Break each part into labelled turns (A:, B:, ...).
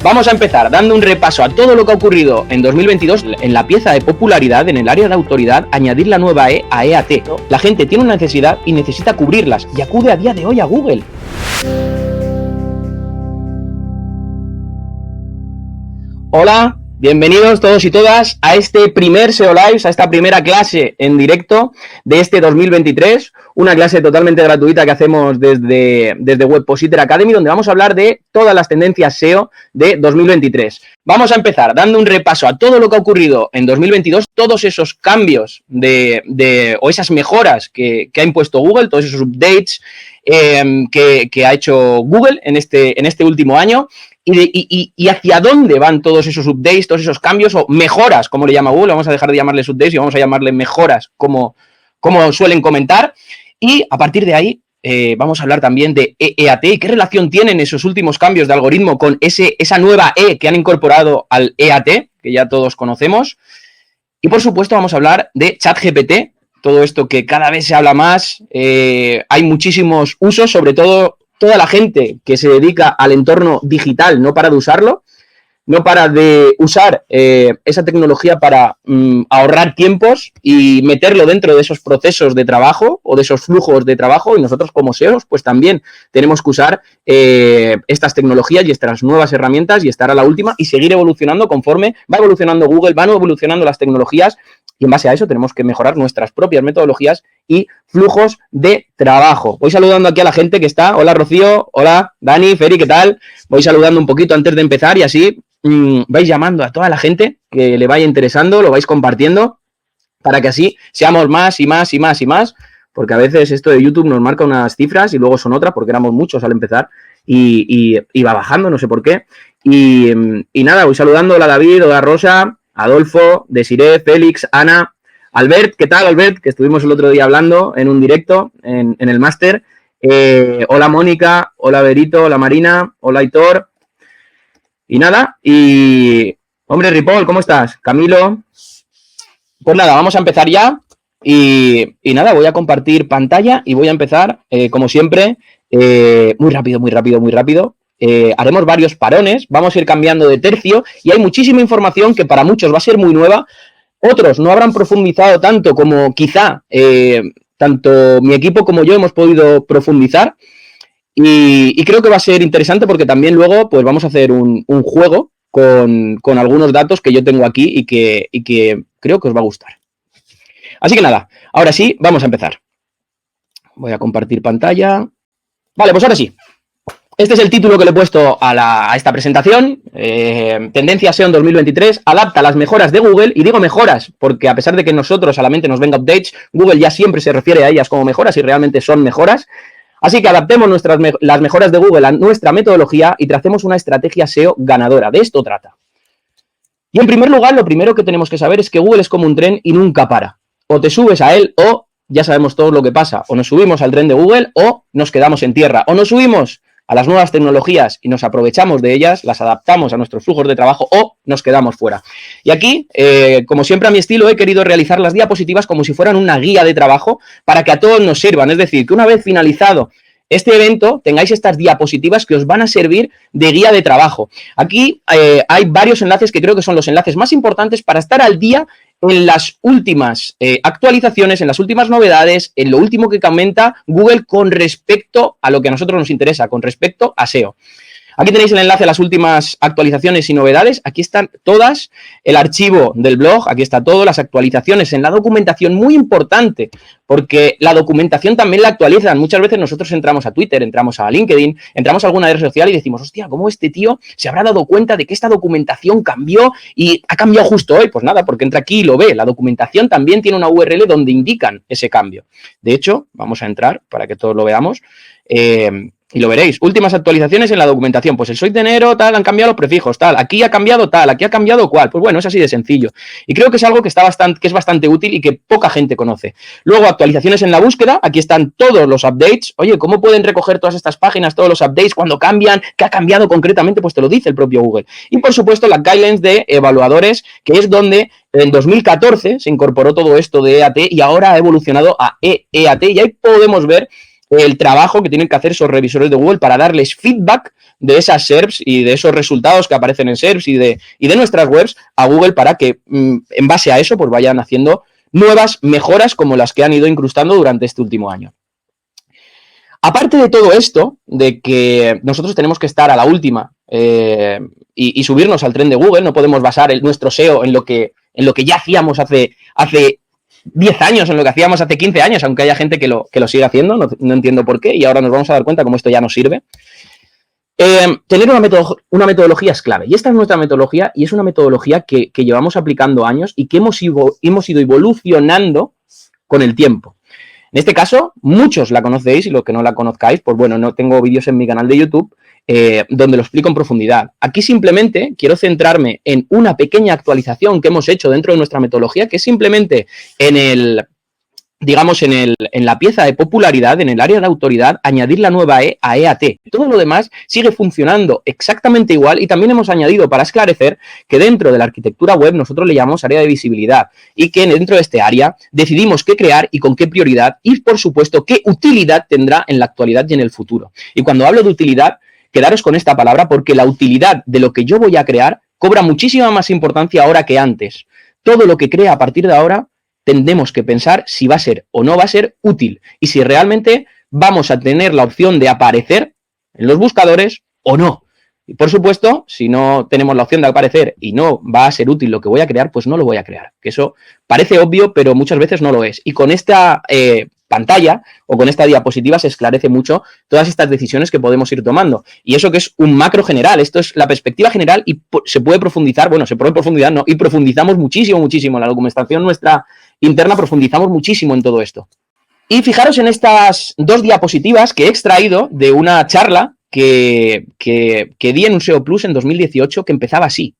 A: Vamos a empezar dando un repaso a todo lo que ha ocurrido en 2022 en la pieza de popularidad, en el área de autoridad, añadir la nueva E a EAT. La gente tiene una necesidad y necesita cubrirlas y acude a día de hoy a Google. Hola, bienvenidos todos y todas a este primer SEO Lives, a esta primera clase en directo de este 2023, una clase totalmente gratuita que hacemos desde Webpositor Academy, donde vamos a hablar de todas las tendencias SEO de 2023. Vamos a empezar dando un repaso a todo lo que ha ocurrido en 2022, todos esos cambios o esas mejoras que ha impuesto Google, todos esos updates que ha hecho Google en este último año. Y hacia dónde van todos esos updates, todos esos cambios o mejoras, como le llama Google. Vamos a dejar de llamarles updates y vamos a llamarles mejoras, como suelen comentar. Y a partir de ahí vamos a hablar también de EAT y qué relación tienen esos últimos cambios de algoritmo con esa nueva E que han incorporado al EAT, que ya todos conocemos. Y por supuesto vamos a hablar de ChatGPT, todo esto que cada vez se habla más. Hay muchísimos usos, sobre todo toda la gente que se dedica al entorno digital no para de usarlo, no para de usar esa tecnología para ahorrar tiempos y meterlo dentro de esos procesos de trabajo o de esos flujos de trabajo, y nosotros como SEOs pues también tenemos que usar estas tecnologías y estas nuevas herramientas y estar a la última y seguir evolucionando conforme va evolucionando Google, van evolucionando las tecnologías. Y en base a eso tenemos que mejorar nuestras propias metodologías y flujos de trabajo. Voy saludando aquí a la gente que está. Hola, Rocío. Hola, Dani, Feri, ¿qué tal? Voy saludando un poquito antes de empezar y así vais llamando a toda la gente que le vaya interesando, lo vais compartiendo para que así seamos más y más y más y más, porque a veces esto de YouTube nos marca unas cifras y luego son otras porque éramos muchos al empezar y va bajando, no sé por qué. Y nada, voy saludando. Hola, David, hola, Rosa, Adolfo, Desiree, Félix, Ana, Albert, ¿qué tal, Albert? Que estuvimos el otro día hablando en un directo en el máster. Hola, Mónica, hola, Berito, hola, Marina, hola, Aitor. Y nada, hombre, Ripoll, ¿cómo estás? Camilo. Pues nada, vamos a empezar ya. Y nada, voy a compartir pantalla y voy a empezar, como siempre, muy rápido, muy rápido, muy rápido. Haremos varios parones, vamos a ir cambiando de tercio y hay muchísima información que para muchos va a ser muy nueva, otros no habrán profundizado tanto como quizá tanto mi equipo como yo hemos podido profundizar y creo que va a ser interesante porque también luego pues vamos a hacer un juego con algunos datos que yo tengo aquí y que creo que os va a gustar. Así que nada, ahora sí, vamos a empezar. Voy a compartir pantalla. Vale, pues ahora sí. Este es el título que le he puesto a esta presentación, Tendencia SEO en 2023, adapta las mejoras de Google, y digo mejoras porque a pesar de que nosotros a la mente nos venga updates, Google ya siempre se refiere a ellas como mejoras y realmente son mejoras. Así que adaptemos las mejoras de Google a nuestra metodología y tracemos una estrategia SEO ganadora. De esto trata. Y en primer lugar, lo primero que tenemos que saber es que Google es como un tren y nunca para. O te subes a él o ya sabemos todo lo que pasa. O nos subimos al tren de Google o nos quedamos en tierra. O nos subimos a las nuevas tecnologías y nos aprovechamos de ellas, las adaptamos a nuestros flujos de trabajo o nos quedamos fuera. Y aquí, como siempre a mi estilo, he querido realizar las diapositivas como si fueran una guía de trabajo para que a todos nos sirvan. Es decir, que una vez finalizado este evento tengáis estas diapositivas que os van a servir de guía de trabajo. Aquí hay varios enlaces que creo que son los enlaces más importantes para estar al día en las últimas actualizaciones, en las últimas novedades, en lo último que comenta Google con respecto a lo que a nosotros nos interesa, con respecto a SEO. Aquí tenéis el enlace a las últimas actualizaciones y novedades. Aquí están todas, el archivo del blog, aquí está todo, las actualizaciones en la documentación, muy importante, porque la documentación también la actualizan. Muchas veces nosotros entramos a Twitter, entramos a LinkedIn, entramos a alguna red social y decimos, hostia, ¿cómo este tío se habrá dado cuenta de que esta documentación cambió y ha cambiado justo hoy? Pues nada, porque entra aquí y lo ve. La documentación también tiene una URL donde indican ese cambio. De hecho, vamos a entrar para que todos lo veamos. Y lo veréis, últimas actualizaciones en la documentación, pues el 6 de enero, tal, han cambiado los prefijos, tal, aquí ha cambiado tal, aquí ha cambiado cual, pues bueno, es así de sencillo. Y creo que es algo que es bastante útil y que poca gente conoce. Luego, actualizaciones en la búsqueda, aquí están todos los updates. Oye, ¿cómo pueden recoger todas estas páginas, todos los updates, cuando cambian? ¿Qué ha cambiado concretamente? Pues te lo dice el propio Google. Y por supuesto, las guidelines de evaluadores, que es donde en 2014 se incorporó todo esto de EAT y ahora ha evolucionado a EAT y ahí podemos ver el trabajo que tienen que hacer esos revisores de Google para darles feedback de esas SERPs y de esos resultados que aparecen en SERPs y de nuestras webs a Google para que en base a eso pues vayan haciendo nuevas mejoras como las que han ido incrustando durante este último año. Aparte de todo esto, de que nosotros tenemos que estar a la última y subirnos al tren de Google, no podemos basar nuestro SEO en lo que ya hacíamos hace 10 años, en lo que hacíamos hace 15 años, aunque haya gente que lo sigue haciendo, no entiendo por qué, y ahora nos vamos a dar cuenta cómo esto ya no sirve. Tener una metodología es clave, y esta es nuestra metodología, y es una metodología que llevamos aplicando años y que hemos ido evolucionando con el tiempo. En este caso, muchos la conocéis, y los que no la conozcáis, pues bueno, no tengo vídeos en mi canal de YouTube donde lo explico en profundidad. Aquí simplemente quiero centrarme en una pequeña actualización que hemos hecho dentro de nuestra metodología, que es simplemente en la pieza de popularidad, en el área de autoridad, añadir la nueva E a EAT. Todo lo demás sigue funcionando exactamente igual, y también hemos añadido, para esclarecer, que dentro de la arquitectura web nosotros le llamamos área de visibilidad, y que dentro de este área decidimos qué crear y con qué prioridad, y por supuesto qué utilidad tendrá en la actualidad y en el futuro. Y cuando hablo de utilidad, quedaros con esta palabra, porque la utilidad de lo que yo voy a crear cobra muchísima más importancia ahora que antes. Todo lo que crea a partir de ahora tendremos que pensar si va a ser o no va a ser útil y si realmente vamos a tener la opción de aparecer en los buscadores o no. Y por supuesto, si no tenemos la opción de aparecer y no va a ser útil lo que voy a crear, pues no lo voy a crear. Que eso parece obvio, pero muchas veces no lo es. Y con esta pantalla o con esta diapositiva se esclarece mucho todas estas decisiones que podemos ir tomando. Y eso que es un macro general, esto es la perspectiva general y se puede profundizar, bueno, se puede profundizar, ¿no? Y profundizamos muchísimo en la documentación nuestra interna, profundizamos muchísimo en todo esto. Y fijaros en estas dos diapositivas que he extraído de una charla que di en un SEO Plus en 2018 que empezaba así.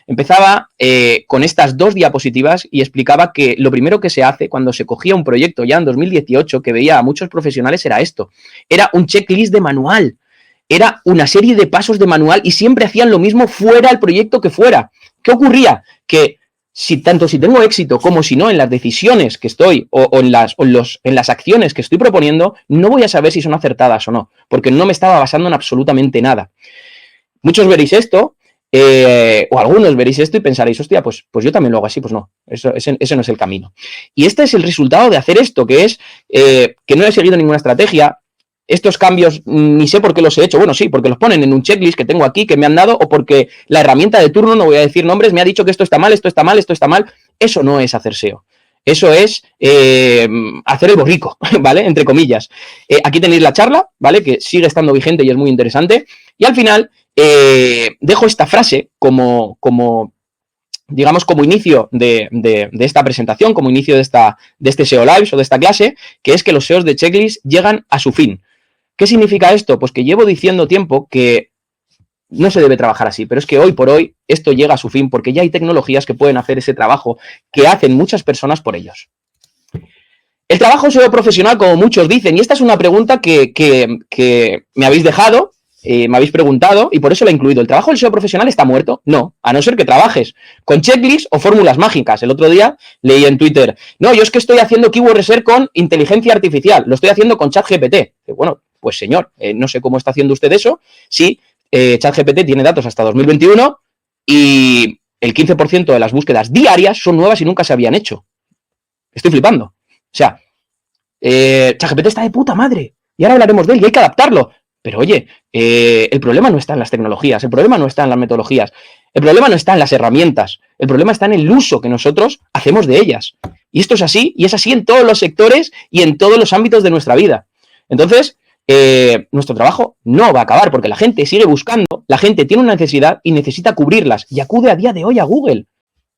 A: Empezaba con estas dos diapositivas y explicaba que lo primero que se hace cuando se cogía un proyecto ya en 2018, que veía a muchos profesionales, era esto. Era un checklist de manual. Era una serie de pasos de manual y siempre hacían lo mismo fuera el proyecto que fuera. ¿Qué ocurría? Que tanto si tengo éxito como si no en las decisiones que estoy o en las acciones que estoy proponiendo, no voy a saber si son acertadas o no, porque no me estaba basando en absolutamente nada. Muchos veréis esto, o algunos veréis esto y pensaréis, hostia, pues yo también lo hago así. Pues no, ese no es el camino. Y este es el resultado de hacer esto, que es que no he seguido ninguna estrategia. Estos cambios ni sé por qué los he hecho. Bueno, sí, porque los ponen en un checklist que tengo aquí, que me han dado, o porque la herramienta de turno, no voy a decir nombres, me ha dicho que esto está mal, esto está mal, esto está mal. Eso no es hacer SEO. Eso es hacer el borrico, ¿vale? Entre comillas. Aquí tenéis la charla, ¿vale? Que sigue estando vigente y es muy interesante. Y al final dejo esta frase como inicio de esta presentación, como inicio de este SEO Lives o de esta clase, que es que los SEOs de checklist llegan a su fin. ¿Qué significa esto? Pues que llevo diciendo tiempo que no se debe trabajar así, pero es que hoy por hoy esto llega a su fin porque ya hay tecnologías que pueden hacer ese trabajo que hacen muchas personas por ellos. El trabajo SEO profesional, como muchos dicen, y esta es una pregunta que me habéis dejado, me habéis preguntado, y por eso la he incluido. ¿El trabajo del SEO profesional está muerto? No, a no ser que trabajes con checklists o fórmulas mágicas. El otro día leí en Twitter, no, yo es que estoy haciendo keyword research con inteligencia artificial, lo estoy haciendo con ChatGPT. Bueno, pues señor, no sé cómo está haciendo usted eso, si ChatGPT tiene datos hasta 2021 y el 15% de las búsquedas diarias son nuevas y nunca se habían hecho. Estoy flipando. O sea, ChatGPT está de puta madre y ahora hablaremos de él y hay que adaptarlo. Pero oye, el problema no está en las tecnologías, el problema no está en las metodologías, el problema no está en las herramientas, el problema está en el uso que nosotros hacemos de ellas. Y esto es así, y es así en todos los sectores y en todos los ámbitos de nuestra vida. Entonces, nuestro trabajo no va a acabar porque la gente sigue buscando, la gente tiene una necesidad y necesita cubrirlas y acude a día de hoy a Google.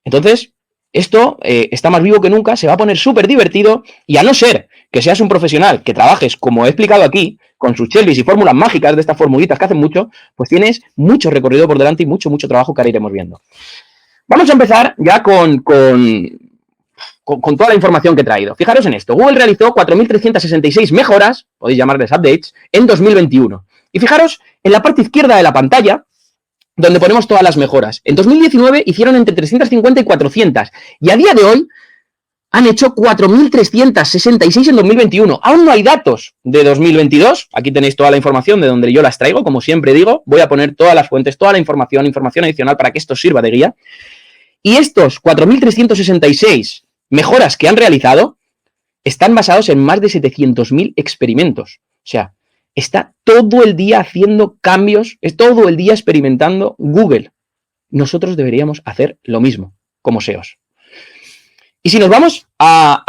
A: Entonces, esto está más vivo que nunca, se va a poner súper divertido y a no ser que seas un profesional que trabajes, como he explicado aquí, con sus checklists y fórmulas mágicas de estas formulitas que hacen mucho, pues tienes mucho recorrido por delante y mucho trabajo que ahora iremos viendo. Vamos a empezar ya con toda la información que he traído. Fijaros en esto. Google realizó 4.366 mejoras, podéis llamarles updates, en 2021. Y fijaros en la parte izquierda de la pantalla, donde ponemos todas las mejoras. En 2019 hicieron entre 350 y 400. Y a día de hoy han hecho 4.366 en 2021. Aún no hay datos de 2022. Aquí tenéis toda la información de donde yo las traigo. Como siempre digo, voy a poner todas las fuentes, toda la información adicional para que esto sirva de guía. Y estos 4.366 mejoras que han realizado están basados en más de 700.000 experimentos. O sea, está todo el día haciendo cambios, es todo el día experimentando Google. Nosotros deberíamos hacer lo mismo como SEOs. Y si nos vamos a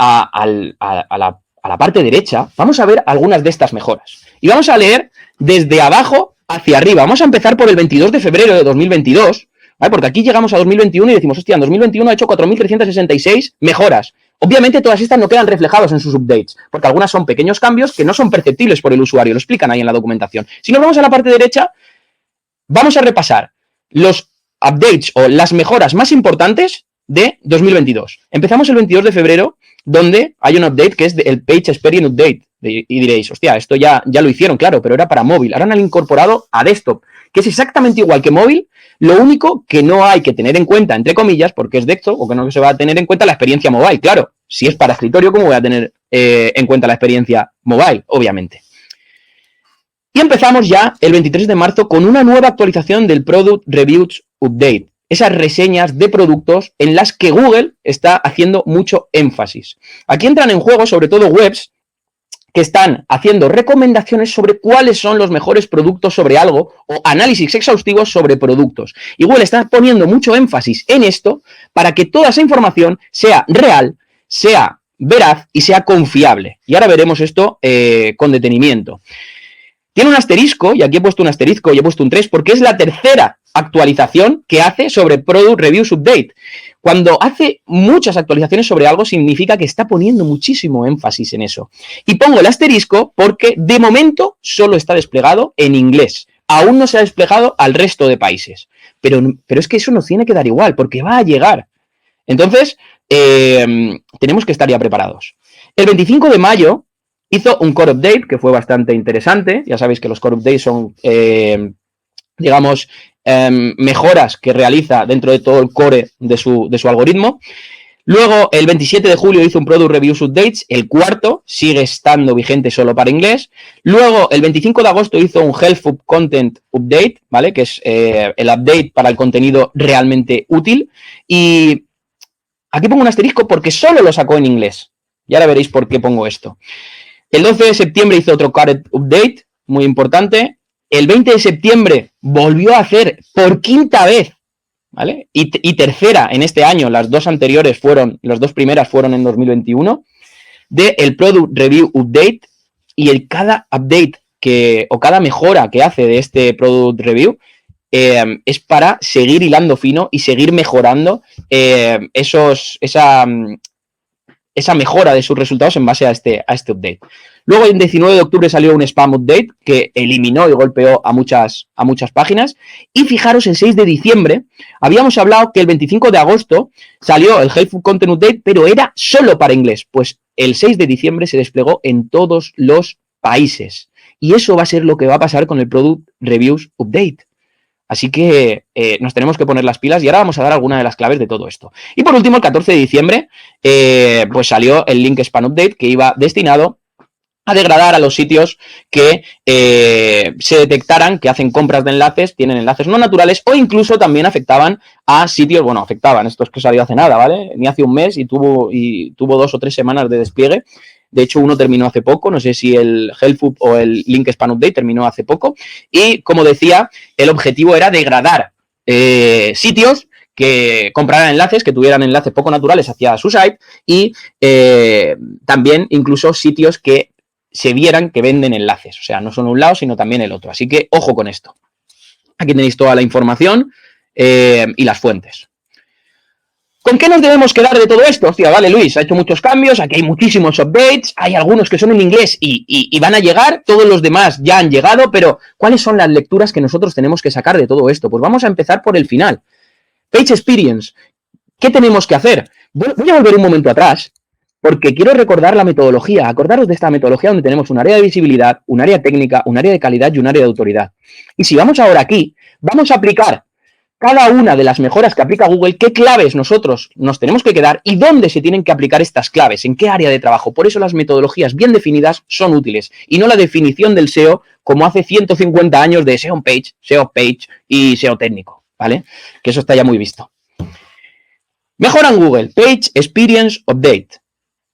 A: la parte derecha, vamos a ver algunas de estas mejoras. Y vamos a leer desde abajo hacia arriba. Vamos a empezar por el 22 de febrero de 2022, ¿vale? Porque aquí llegamos a 2021 y decimos, hostia, en 2021 ha hecho 4.366 mejoras. Obviamente todas estas no quedan reflejadas en sus updates, porque algunas son pequeños cambios que no son perceptibles por el usuario, lo explican ahí en la documentación. Si nos vamos a la parte derecha, vamos a repasar los updates o las mejoras más importantes de 2022. Empezamos el 22 de febrero, donde hay un update que es el Page Experience Update. Y diréis, hostia, esto ya lo hicieron, claro, pero era para móvil. Ahora han incorporado a desktop, que es exactamente igual que móvil. Lo único que no hay que tener en cuenta, entre comillas, porque es desktop, o que no se va a tener en cuenta la experiencia mobile. Claro, si es para escritorio, ¿cómo voy a tener en cuenta la experiencia mobile? Obviamente. Y empezamos ya el 23 de marzo con una nueva actualización del Product Reviews Update. Esas reseñas de productos en las que Google está haciendo mucho énfasis. Aquí entran en juego sobre todo webs que están haciendo recomendaciones sobre cuáles son los mejores productos sobre algo o análisis exhaustivos sobre productos. Y Google está poniendo mucho énfasis en esto para que toda esa información sea real, sea veraz y sea confiable. Y ahora veremos esto con detenimiento. Tiene un asterisco, y aquí he puesto un asterisco y he puesto un 3, porque es la tercera actualización que hace sobre Product Reviews Update. Cuando hace muchas actualizaciones sobre algo, significa que está poniendo muchísimo énfasis en eso. Y pongo el asterisco porque, de momento, solo está desplegado en inglés. Aún no se ha desplegado al resto de países. Pero es que eso nos tiene que dar igual, porque va a llegar. Entonces, tenemos que estar ya preparados. El 25 de mayo hizo un core update que fue bastante interesante. Ya sabéis que los core updates son, digamos, mejoras que realiza dentro de todo el core de su algoritmo. Luego, el 27 de julio hizo un Product Reviews Updates, el cuarto, sigue estando vigente solo para inglés. Luego, el 25 de agosto hizo un Helpful Content Update, ¿vale? Que es el update para el contenido realmente útil. Y aquí pongo un asterisco porque solo lo sacó en inglés. Y ahora veréis por qué pongo esto. El 12 de septiembre hizo otro Current Update, muy importante. El 20 de septiembre volvió a hacer por quinta vez, ¿vale? Y tercera en este año, las dos primeras fueron en 2021, el Product Review Update. Y cada update o cada mejora que hace de este Product Review es para seguir hilando fino y seguir mejorando esa mejora de sus resultados en base a este update. Luego, el 19 de octubre salió un spam update que eliminó y golpeó a muchas páginas. Y fijaros, el 6 de diciembre, habíamos hablado que el 25 de agosto salió el Helpful Content Update, pero era solo para inglés. Pues el 6 de diciembre se desplegó en todos los países. Y eso va a ser lo que va a pasar con el Product Reviews Update. Así que nos tenemos que poner las pilas y ahora vamos a dar algunas de las claves de todo esto. Y por último, el 14 de diciembre, pues salió el Link Spam Update que iba destinado a degradar a los sitios que se detectaran que hacen compras de enlaces, tienen enlaces no naturales o incluso también afectaban a sitios, esto es que salió hace nada, ¿vale? Ni hace un mes y tuvo 2 o 3 semanas de despliegue. De hecho, uno terminó hace poco, no sé si el Helpful o el Link Spam Update terminó hace poco. Y, como decía, el objetivo era degradar sitios que compraran enlaces, que tuvieran enlaces poco naturales hacia su site y también incluso sitios que se vieran que venden enlaces. O sea, no solo un lado, sino también el otro. Así que, ojo con esto. Aquí tenéis toda la información y las fuentes. ¿Con qué nos debemos quedar de todo esto? Hostia, vale, Luis, ha hecho muchos cambios, aquí hay muchísimos updates, hay algunos que son en inglés y van a llegar, todos los demás ya han llegado, pero ¿cuáles son las lecturas que nosotros tenemos que sacar de todo esto? Pues vamos a empezar por el final. Page Experience. ¿Qué tenemos que hacer? Voy a volver un momento atrás, porque quiero recordar la metodología. Acordaros de esta metodología donde tenemos un área de visibilidad, un área técnica, un área de calidad y un área de autoridad. Y si vamos ahora aquí, vamos a aplicar cada una de las mejoras que aplica Google, qué claves nosotros nos tenemos que quedar y dónde se tienen que aplicar estas claves, en qué área de trabajo. Por eso las metodologías bien definidas son útiles y no la definición del SEO como hace 150 años de SEO page y SEO técnico, ¿vale? Que eso está ya muy visto. Mejora en Google, Page Experience Update.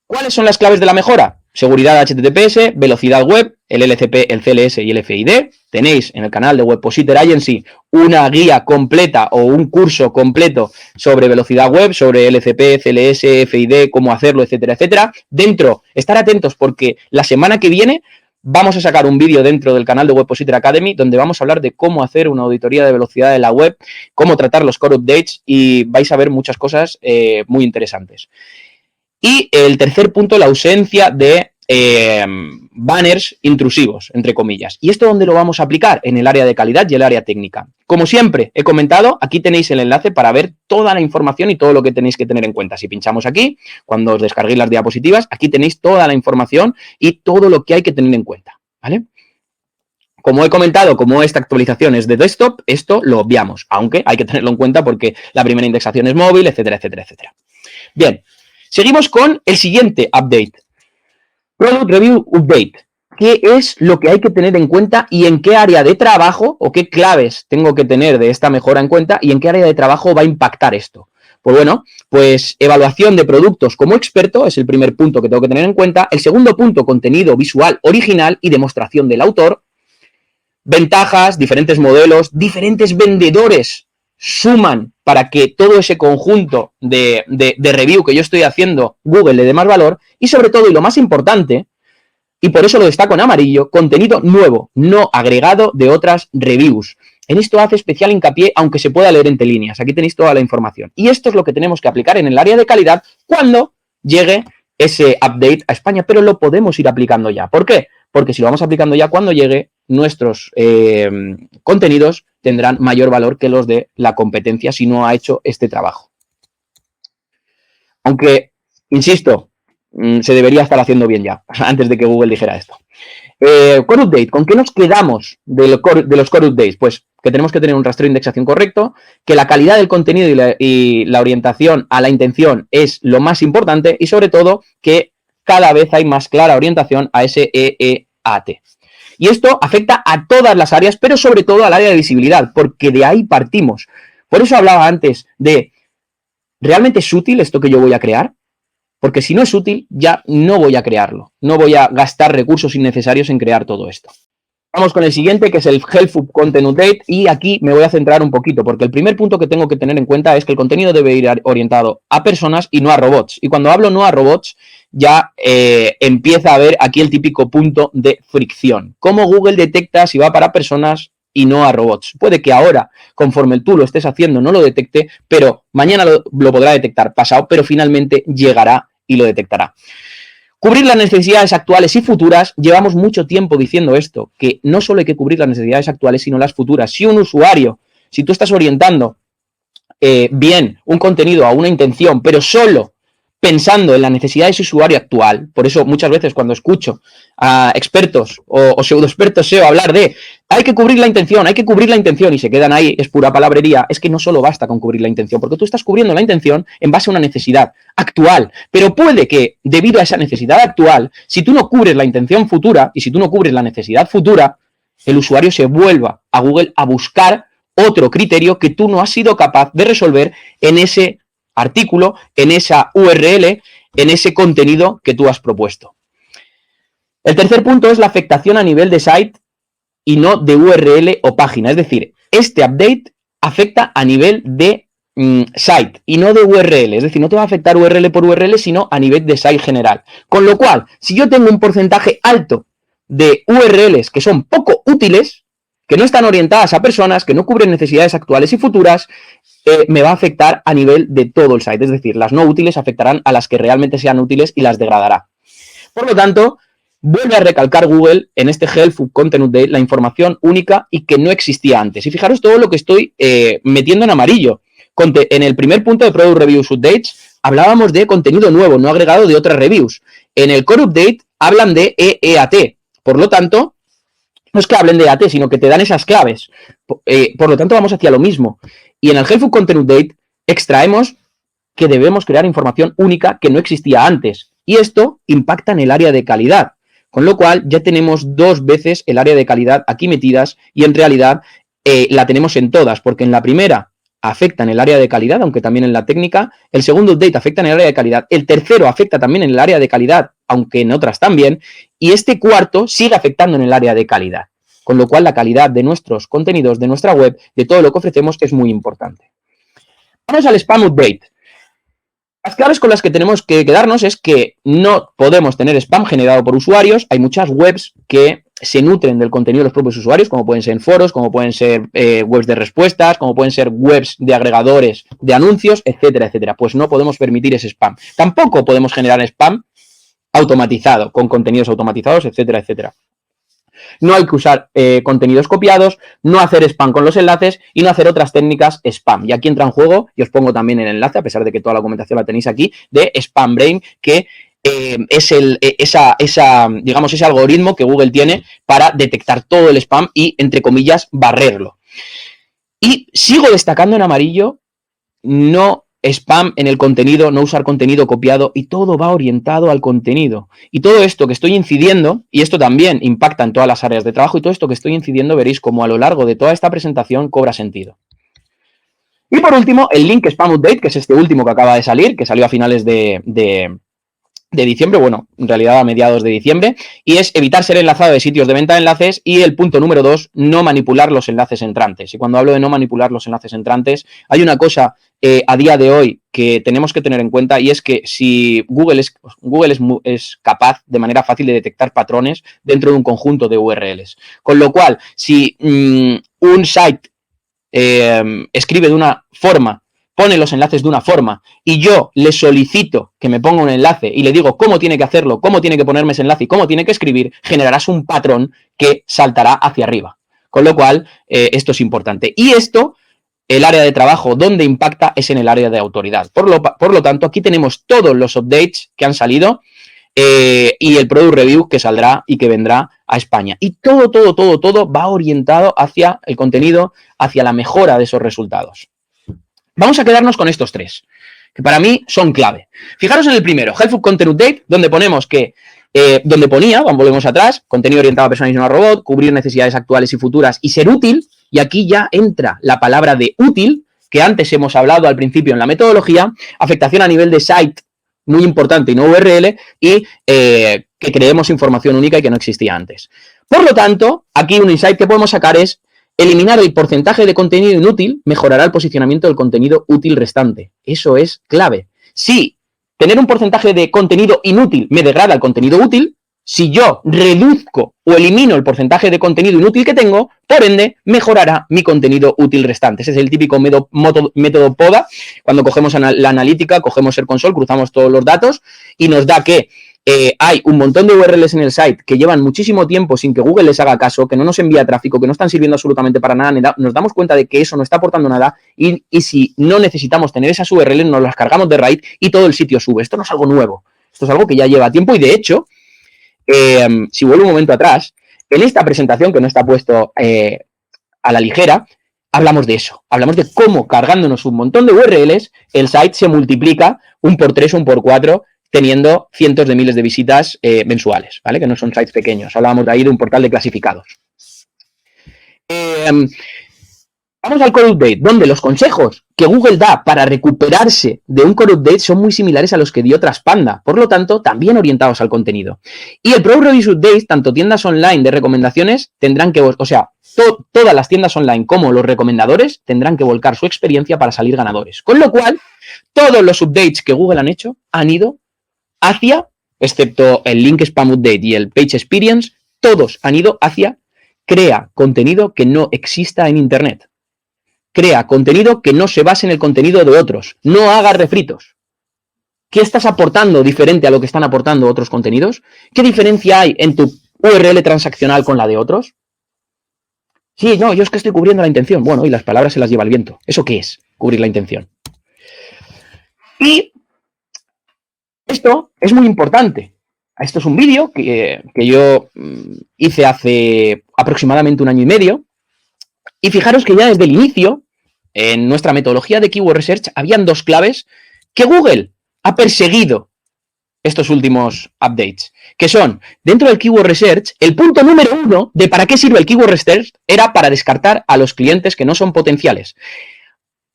A: ¿Cuáles son las claves de la mejora? Seguridad HTTPS, velocidad web, el LCP, el CLS y el FID. Tenéis en el canal de Webpositor Agency una guía completa o un curso completo sobre velocidad web, sobre LCP, CLS, FID, cómo hacerlo, etcétera, etcétera. Dentro, estar atentos porque la semana que viene vamos a sacar un vídeo dentro del canal de Webpositor Academy donde vamos a hablar de cómo hacer una auditoría de velocidad de la web, cómo tratar los core updates y vais a ver muchas cosas muy interesantes. Y el tercer punto, la ausencia de banners intrusivos, entre comillas. ¿Y esto dónde lo vamos a aplicar? En el área de calidad y el área técnica. Como siempre he comentado, aquí tenéis el enlace para ver toda la información y todo lo que tenéis que tener en cuenta. Si pinchamos aquí, cuando os descarguéis las diapositivas, aquí tenéis toda la información y todo lo que hay que tener en cuenta, ¿vale? Como he comentado, como esta actualización es de desktop, esto lo obviamos, aunque hay que tenerlo en cuenta porque la primera indexación es móvil, etcétera, etcétera, etcétera. Bien. Seguimos con el siguiente update. Product Review Update. ¿Qué es lo que hay que tener en cuenta y en qué área de trabajo o qué claves tengo que tener de esta mejora en cuenta y en qué área de trabajo va a impactar esto? Pues bueno, pues evaluación de productos como experto es el primer punto que tengo que tener en cuenta. El segundo punto, contenido visual original y demostración del autor. Ventajas, diferentes modelos, diferentes vendedores suman para que todo ese conjunto de review que yo estoy haciendo Google le dé más valor y sobre todo, y lo más importante, y por eso lo destaco en amarillo, contenido nuevo, no agregado de otras reviews. En esto hace especial hincapié, aunque se pueda leer entre líneas. Aquí tenéis toda la información. Y esto es lo que tenemos que aplicar en el área de calidad cuando llegue ese update a España, pero lo podemos ir aplicando ya. ¿Por qué? Porque si lo vamos aplicando ya cuando llegue, nuestros contenidos tendrán mayor valor que los de la competencia si no ha hecho este trabajo. Aunque, insisto, se debería estar haciendo bien ya, antes de que Google dijera esto. Core Update, ¿con qué nos quedamos de los Core Updates? Pues que tenemos que tener un rastreo de indexación correcto, que la calidad del contenido y la orientación a la intención es lo más importante y sobre todo que cada vez hay más clara orientación a ese EEAT. Y esto afecta a todas las áreas, pero sobre todo al área de visibilidad, porque de ahí partimos. Por eso hablaba antes de, ¿realmente es útil esto que yo voy a crear? Porque si no es útil, ya no voy a crearlo. No voy a gastar recursos innecesarios en crear todo esto. Vamos con el siguiente, que es el Helpful Content Update, y aquí me voy a centrar un poquito, porque el primer punto que tengo que tener en cuenta es que el contenido debe ir orientado a personas y no a robots. Y cuando hablo no a robots, ya empieza a haber aquí el típico punto de fricción. ¿Cómo Google detecta si va para personas y no a robots? Puede que ahora, conforme tú lo estés haciendo, no lo detecte, pero mañana lo podrá detectar pasado, pero finalmente llegará y lo detectará. Cubrir las necesidades actuales y futuras. Llevamos mucho tiempo diciendo esto, que no solo hay que cubrir las necesidades actuales, sino las futuras. Si un usuario, si tú estás orientando bien un contenido a una intención, pero solo pensando en la necesidad de ese usuario actual, por eso muchas veces cuando escucho a expertos o pseudoexpertos SEO hablar de hay que cubrir la intención y se quedan ahí, es pura palabrería, es que no solo basta con cubrir la intención, porque tú estás cubriendo la intención en base a una necesidad actual, pero puede que debido a esa necesidad actual, si tú no cubres la intención futura y si tú no cubres la necesidad futura, el usuario se vuelva a Google a buscar otro criterio que tú no has sido capaz de resolver en ese artículo, en esa URL, en ese contenido que tú has propuesto. El tercer punto es la afectación a nivel de site y no de URL o página. Es decir, este update afecta a nivel de site y no de URL. Es decir, no te va a afectar URL por URL, sino a nivel de site general. Con lo cual, si yo tengo un porcentaje alto de URLs que son poco útiles, que no están orientadas a personas, que no cubren necesidades actuales y futuras, me va a afectar a nivel de todo el site. Es decir, las no útiles afectarán a las que realmente sean útiles y las degradará. Por lo tanto, vuelve a recalcar Google en este Helpful Content Update la información única y que no existía antes. Y fijaros todo lo que estoy metiendo en amarillo. En el primer punto de Product Reviews Updates hablábamos de contenido nuevo, no agregado de otras reviews. En el Core Update hablan de EEAT. Por lo tanto, no es que hablen de AT, sino que te dan esas claves. Por lo tanto, vamos hacia lo mismo. Y en el Helpful Content Update extraemos que debemos crear información única que no existía antes. Y esto impacta en el área de calidad. Con lo cual, ya tenemos 2 veces el área de calidad aquí metidas y en realidad la tenemos en todas, porque en la primera afecta en el área de calidad, aunque también en la técnica. El segundo update afecta en el área de calidad. El tercero afecta también en el área de calidad, aunque en otras también. Y este cuarto sigue afectando en el área de calidad. Con lo cual, la calidad de nuestros contenidos, de nuestra web, de todo lo que ofrecemos es muy importante. Vamos al Spam Update. Las claves con las que tenemos que quedarnos es que no podemos tener spam generado por usuarios. Hay muchas webs que se nutren del contenido de los propios usuarios, como pueden ser en foros, como pueden ser webs de respuestas, como pueden ser webs de agregadores de anuncios, etcétera, etcétera. Pues no podemos permitir ese spam. Tampoco podemos generar spam automatizado, con contenidos automatizados, etcétera, etcétera. No hay que usar contenidos copiados, no hacer spam con los enlaces y no hacer otras técnicas spam. Y aquí entra en juego, y os pongo también el enlace, a pesar de que toda la documentación la tenéis aquí, de SpamBrain, que es digamos, ese algoritmo que Google tiene para detectar todo el spam y, entre comillas, barrerlo. Y sigo destacando en amarillo, no spam en el contenido, no usar contenido copiado, y todo va orientado al contenido. Y todo esto que estoy incidiendo, y esto también impacta en todas las áreas de trabajo, y todo esto que estoy incidiendo veréis como a lo largo de toda esta presentación cobra sentido. Y por último, el link Spam Update, que es este último que acaba de salir, que salió a finales de diciembre, bueno, en realidad a mediados de diciembre, y es evitar ser enlazado de sitios de venta de enlaces, y el punto número 2, no manipular los enlaces entrantes. Y cuando hablo de no manipular los enlaces entrantes, hay una cosa a día de hoy que tenemos que tener en cuenta, y es que si Google es capaz de manera fácil de detectar patrones dentro de un conjunto de URLs. Con lo cual, si un site escribe de una forma, pone los enlaces de una forma, y yo le solicito que me ponga un enlace y le digo cómo tiene que hacerlo, cómo tiene que ponerme ese enlace y cómo tiene que escribir, generarás un patrón que saltará hacia arriba. Con lo cual, esto es importante. Y esto, el área de trabajo donde impacta es en el área de autoridad. Por lo tanto, aquí tenemos todos los updates que han salido y el Product Review que saldrá y que vendrá a España. Y todo va orientado hacia el contenido, hacia la mejora de esos resultados. Vamos a quedarnos con estos 3, que para mí son clave. Fijaros en el primero, Helpful Content Update, donde ponemos que, donde ponía, cuando volvemos atrás, contenido orientado a personas y no a robot, cubrir necesidades actuales y futuras y ser útil, y aquí ya entra la palabra de útil, que antes hemos hablado al principio en la metodología, afectación a nivel de site, muy importante, y no URL, y que creemos información única y que no existía antes. Por lo tanto, aquí un insight que podemos sacar es eliminar el porcentaje de contenido inútil mejorará el posicionamiento del contenido útil restante. Eso es clave. Si tener un porcentaje de contenido inútil me degrada el contenido útil, si yo reduzco o elimino el porcentaje de contenido inútil que tengo, por ende, mejorará mi contenido útil restante. Ese es el típico método PODA. Cuando cogemos la analítica, cogemos el console, cruzamos todos los datos y nos da que hay un montón de URLs en el site que llevan muchísimo tiempo sin que Google les haga caso, que no nos envía tráfico, que no están sirviendo absolutamente para nada, nos damos cuenta de que eso no está aportando nada y si no necesitamos tener esas URLs, nos las cargamos de RAID y todo el sitio sube. Esto no es algo nuevo, esto es algo que ya lleva tiempo y de hecho, si vuelvo un momento atrás, en esta presentación que no está puesto a la ligera, hablamos de eso, hablamos de cómo cargándonos un montón de URLs, el site se multiplica un por 3 o un por 4 teniendo cientos de miles de visitas mensuales, ¿vale? Que no son sites pequeños. Hablábamos de ahí de un portal de clasificados. Vamos al Core Update, donde los consejos que Google da para recuperarse de un Core Update son muy similares a los que dio Traspanda, por lo tanto, también orientados al contenido. Y el Product Review Update, tanto tiendas online de recomendaciones, tendrán que, o sea, todas las tiendas online como los recomendadores tendrán que volcar su experiencia para salir ganadores. Con lo cual, todos los updates que Google han hecho han ido hacia, excepto el Link Spam Update y el Page Experience, todos han ido hacia crea contenido que no exista en Internet. Crea contenido que no se base en el contenido de otros. No hagas refritos. ¿Qué estás aportando diferente a lo que están aportando otros contenidos? ¿Qué diferencia hay en tu URL transaccional con la de otros? Sí, no, yo es que estoy cubriendo la intención. Bueno, y las palabras se las lleva el viento. ¿Eso qué es? Cubrir la intención. Y esto es muy importante. Esto es un vídeo que yo hice hace aproximadamente 1 año y medio. Y fijaros que ya desde el inicio, en nuestra metodología de Keyword Research, habían 2 claves que Google ha perseguido estos últimos updates, que son, dentro del Keyword Research, el punto número 1 de para qué sirve el Keyword Research era para descartar a los clientes que no son potenciales.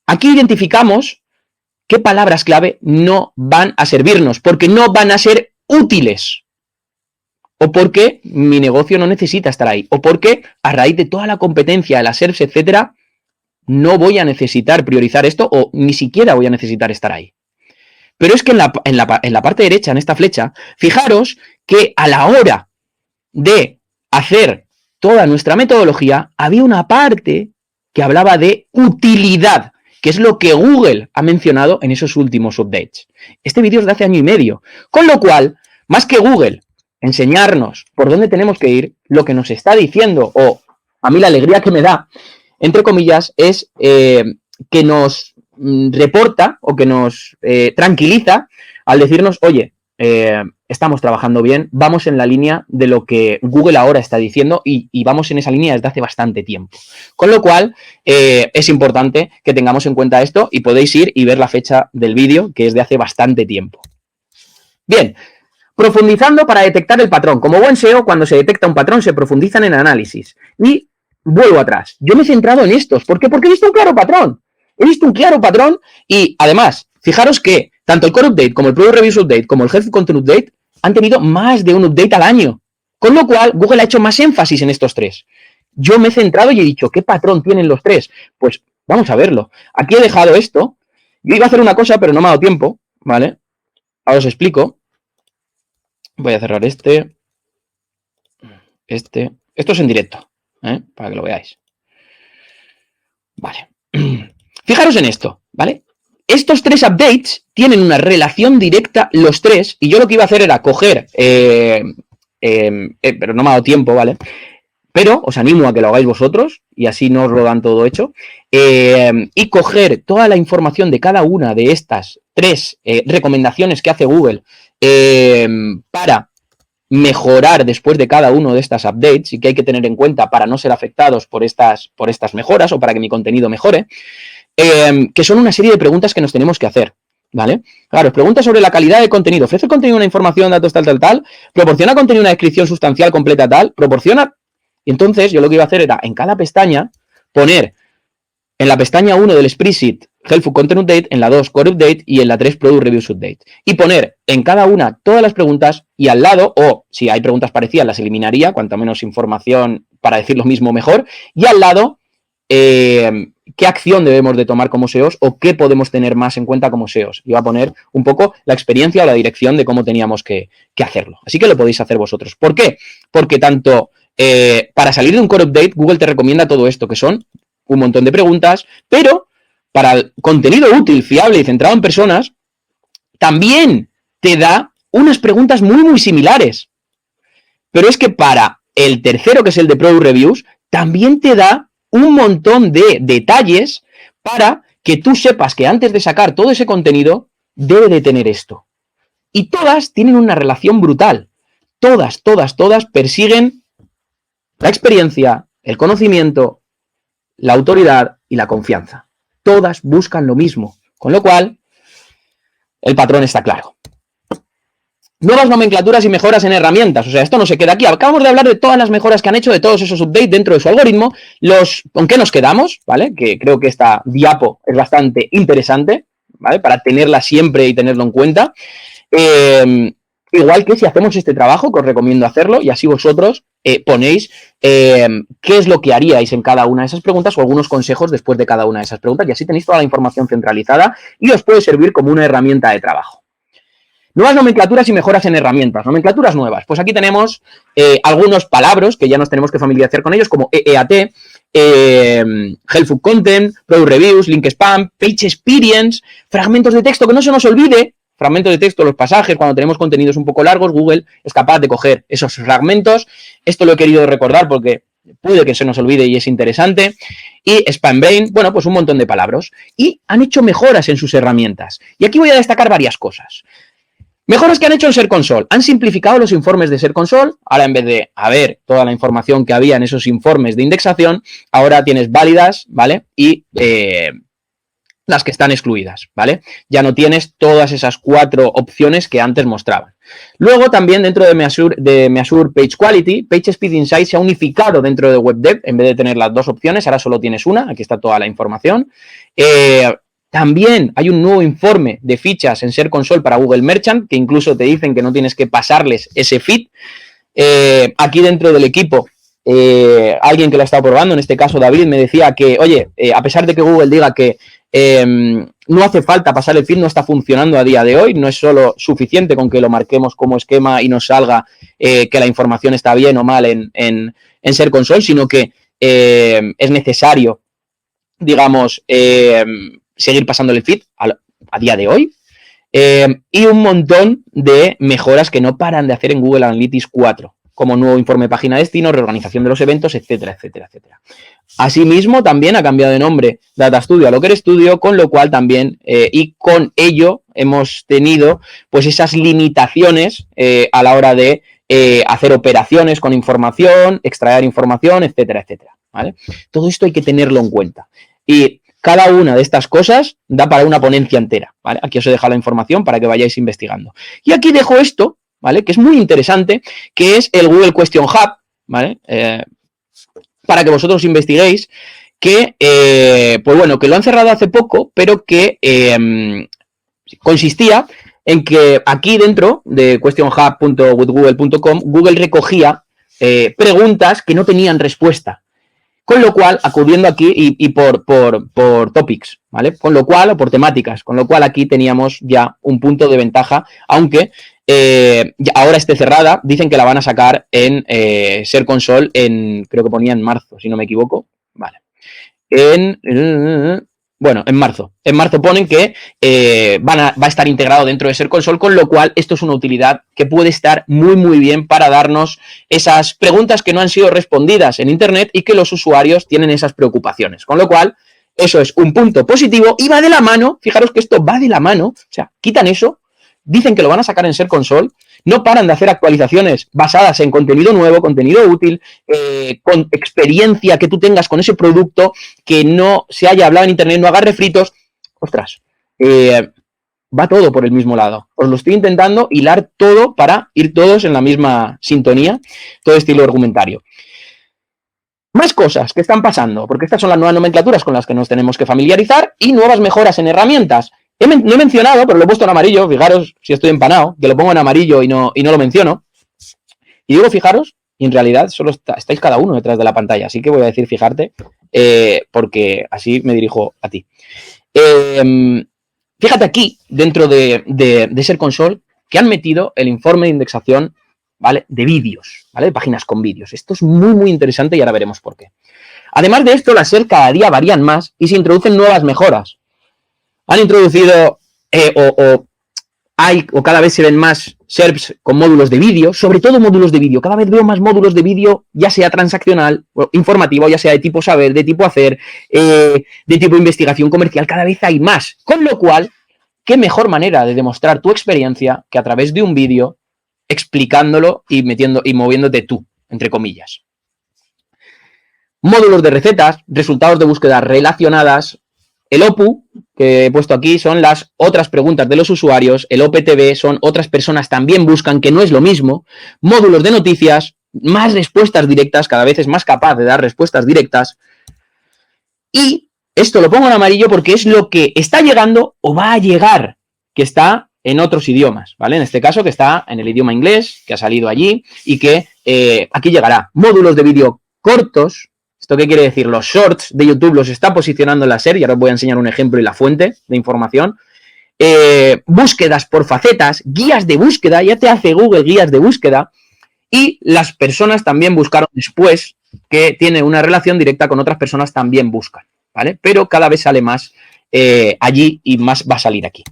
A: Aquí identificamos qué palabras clave no van a servirnos, porque no van a ser útiles, o porque mi negocio no necesita estar ahí, o porque a raíz de toda la competencia de las SERPs, etcétera, no voy a necesitar priorizar esto o ni siquiera voy a necesitar estar ahí. Pero es que en la parte derecha, en esta flecha, fijaros que a la hora de hacer toda nuestra metodología, había una parte que hablaba de utilidad, que es lo que Google ha mencionado en esos últimos updates. Este vídeo es de hace 1 año y medio, con lo cual, más que Google enseñarnos por dónde tenemos que ir, lo que nos está diciendo, o a mí la alegría que me da, entre comillas, es que nos reporta o que nos tranquiliza al decirnos, oye, estamos trabajando bien, vamos en la línea de lo que Google ahora está diciendo y vamos en esa línea desde hace bastante tiempo. Con lo cual, es importante que tengamos en cuenta esto y podéis ir y ver la fecha del vídeo, que es de hace bastante tiempo. Bien, profundizando para detectar el patrón. Como buen SEO, cuando se detecta un patrón, se profundizan en análisis. Y vuelvo atrás. Yo me he centrado en estos. ¿Por qué? Porque he visto un claro patrón. He visto un claro patrón y, además, fijaros que tanto el Core Update como el Product Reviews Update como el Helpful Content Update han tenido más de un update al año. Con lo cual, Google ha hecho más énfasis en estos 3. Yo me he centrado y he dicho, ¿qué patrón tienen los 3? Pues vamos a verlo. Aquí he dejado esto. Yo iba a hacer una cosa, pero no me ha dado tiempo, ¿vale? Ahora os explico. Voy a cerrar este. Esto es en directo, para que lo veáis. Vale. Fijaros en esto, ¿vale? Estos 3 updates tienen una relación directa, los 3, y yo lo que iba a hacer era coger, pero no me ha dado tiempo, ¿vale? Pero os animo a que lo hagáis vosotros, y así no os lo dan todo hecho, y coger toda la información de cada una de estas 3 recomendaciones que hace Google para mejorar después de cada uno de estas updates y que hay que tener en cuenta para no ser afectados por estas mejoras o para que mi contenido mejore, que son una serie de preguntas que nos tenemos que hacer, ¿vale? Claro, preguntas sobre la calidad del contenido. ¿Ofrece el contenido una información, datos, tal? ¿Proporciona contenido una descripción sustancial, completa, tal? ¿Proporciona? Y entonces yo lo que iba a hacer era en cada pestaña poner en la pestaña 1 del spreadsheet Helpful Content Update, en la 2 Core Update y en la 3 Product Reviews Update. Y poner en cada una todas las preguntas y al lado, o si hay preguntas parecidas las eliminaría, cuanto menos información para decir lo mismo mejor, y al lado qué acción debemos de tomar como SEOs o qué podemos tener más en cuenta como SEOs. Iba a poner un poco la experiencia o la dirección de cómo teníamos que hacerlo. Así que lo podéis hacer vosotros. ¿Por qué? Porque tanto para salir de un Core Update, Google te recomienda todo esto, que son un montón de preguntas, pero para el contenido útil, fiable y centrado en personas, también te da unas preguntas muy similares. Pero es que para el tercero, que es el de Product Reviews, también te da un montón de detalles para que tú sepas que antes de sacar todo ese contenido, debe de tener esto. Y todas tienen una relación brutal. Todas persiguen la experiencia, el conocimiento, la autoridad y la confianza. Todas buscan lo mismo, con lo cual el patrón está claro. Nuevas nomenclaturas y mejoras en herramientas. O sea, esto no se queda aquí. Acabamos de hablar de todas las mejoras que han hecho, de todos esos updates dentro de su algoritmo. ¿Con qué nos quedamos? ¿Vale? Que creo que esta diapo es bastante interesante, ¿vale? Para tenerla siempre y tenerlo en cuenta. Igual que si hacemos este trabajo, que os recomiendo hacerlo, y así vosotros ponéis qué es lo que haríais en cada una de esas preguntas o algunos consejos después de cada una de esas preguntas, y así tenéis toda la información centralizada y os puede servir como una herramienta de trabajo. Nuevas nomenclaturas y mejoras en herramientas. Nomenclaturas nuevas. Pues aquí tenemos algunos palabras que ya nos tenemos que familiarizar con ellos, como EEAT, Helpful Content, Product Reviews, Link Spam, Page Experience, fragmentos de texto, que no se nos olvide. Fragmentos de texto, los pasajes, cuando tenemos contenidos un poco largos, Google es capaz de coger esos fragmentos. Esto lo he querido recordar porque puede que se nos olvide y es interesante. Y Spam Brain, bueno, pues un montón de palabras. Y han hecho mejoras en sus herramientas. Y aquí voy a destacar varias cosas. Mejoras que han hecho en Search Console. Han simplificado los informes de Search Console. Ahora, en vez de haber toda la información que había en esos informes de indexación, ahora tienes válidas, ¿vale? Y las que están excluidas, ¿vale? Ya no tienes todas esas 4 opciones que antes mostraban. Luego, también dentro de Measure Page Quality, PageSpeed Insight se ha unificado dentro de WebDev. En vez de tener las 2 opciones, ahora solo tienes una. Aquí está toda la información. También hay un nuevo informe de fichas en Search Console para Google Merchant, que incluso te dicen que no tienes que pasarles ese feed. Aquí dentro del equipo, alguien que lo ha estado probando, en este caso David, me decía que, oye, a pesar de que Google diga que no hace falta pasar el feed, no está funcionando a día de hoy, no es solo suficiente con que lo marquemos como esquema y nos salga que la información está bien o mal en Search Console, sino que es necesario, digamos, seguir pasándole el feed a día de hoy. Y un montón de mejoras que no paran de hacer en Google Analytics 4, como nuevo informe de página de destino, reorganización de los eventos, etcétera, etcétera, etcétera. Asimismo, también ha cambiado de nombre Data Studio a Locker Studio, con lo cual también, y con ello hemos tenido pues esas limitaciones a la hora de hacer operaciones con información, extraer información, etcétera, etcétera, ¿vale? Todo esto hay que tenerlo en cuenta. Y cada una de estas cosas da para una ponencia entera, ¿vale? Aquí os he dejado la información para que vayáis investigando. Y aquí dejo esto, ¿vale? Que es muy interesante, que es el Google Question Hub, ¿vale? Para que vosotros investiguéis, que, pues bueno, que lo han cerrado hace poco, pero que consistía en que aquí dentro de questionhub.withgoogle.com, Google recogía preguntas que no tenían respuesta. Con lo cual, acudiendo aquí y por topics, ¿vale? Con lo cual, o por temáticas, con lo cual aquí teníamos ya un punto de ventaja, aunque ahora esté cerrada, dicen que la van a sacar en Search Console creo que ponía en marzo, si no me equivoco, vale. Bueno, en marzo. En marzo ponen que va a estar integrado dentro de Search Console, con lo cual esto es una utilidad que puede estar muy, muy bien para darnos esas preguntas que no han sido respondidas en Internet y que los usuarios tienen esas preocupaciones. Con lo cual, eso es un punto positivo y va de la mano, fijaros que esto va de la mano, o sea, quitan eso, dicen que lo van a sacar en Search Console, no paran de hacer actualizaciones basadas en contenido nuevo, contenido útil, con experiencia que tú tengas con ese producto, que no se haya hablado en Internet, no haga refritos. Ostras, va todo por el mismo lado. Os lo estoy intentando hilar todo para ir todos en la misma sintonía, todo estilo argumentario. Más cosas que están pasando, porque estas son las nuevas nomenclaturas con las que nos tenemos que familiarizar y nuevas mejoras en herramientas. No he mencionado, pero lo he puesto en amarillo, fijaros si estoy empanado, que lo pongo en amarillo y no lo menciono. Y digo fijaros, y en realidad solo estáis cada uno detrás de la pantalla, así que voy a decir fijarte, porque así me dirijo a ti. Fíjate aquí, dentro de Search Console, que han metido el informe de indexación, ¿vale? De vídeos, ¿vale? De páginas con vídeos. Esto es muy, muy interesante y ahora veremos por qué. Además de esto, las SERP cada día varían más y se introducen nuevas mejoras. Han introducido o cada vez se ven más SERPs con módulos de vídeo, sobre todo módulos de vídeo. Cada vez veo más módulos de vídeo, ya sea transaccional, informativo, ya sea de tipo saber, de tipo hacer, de tipo investigación comercial. Cada vez hay más. Con lo cual, qué mejor manera de demostrar tu experiencia que a través de un vídeo explicándolo y moviéndote tú, entre comillas. Módulos de recetas, resultados de búsqueda relacionadas. El OPU, que he puesto aquí, son las otras preguntas de los usuarios. El OPTB son otras personas también buscan, que no es lo mismo. Módulos de noticias, más respuestas directas, cada vez es más capaz de dar respuestas directas. Y esto lo pongo en amarillo porque es lo que está llegando o va a llegar, que está en otros idiomas, ¿vale? En este caso, que está en el idioma inglés, que ha salido allí y que aquí llegará. Módulos de vídeo cortos. ¿Esto qué quiere decir? Los shorts de YouTube los está posicionando en la SER, y ahora os voy a enseñar un ejemplo y la fuente de información. Búsquedas por facetas, guías de búsqueda, ya te hace Google guías de búsqueda, y las personas también buscaron después, que tiene una relación directa con otras personas, también buscan, ¿vale? Pero cada vez sale más allí y más va a salir aquí.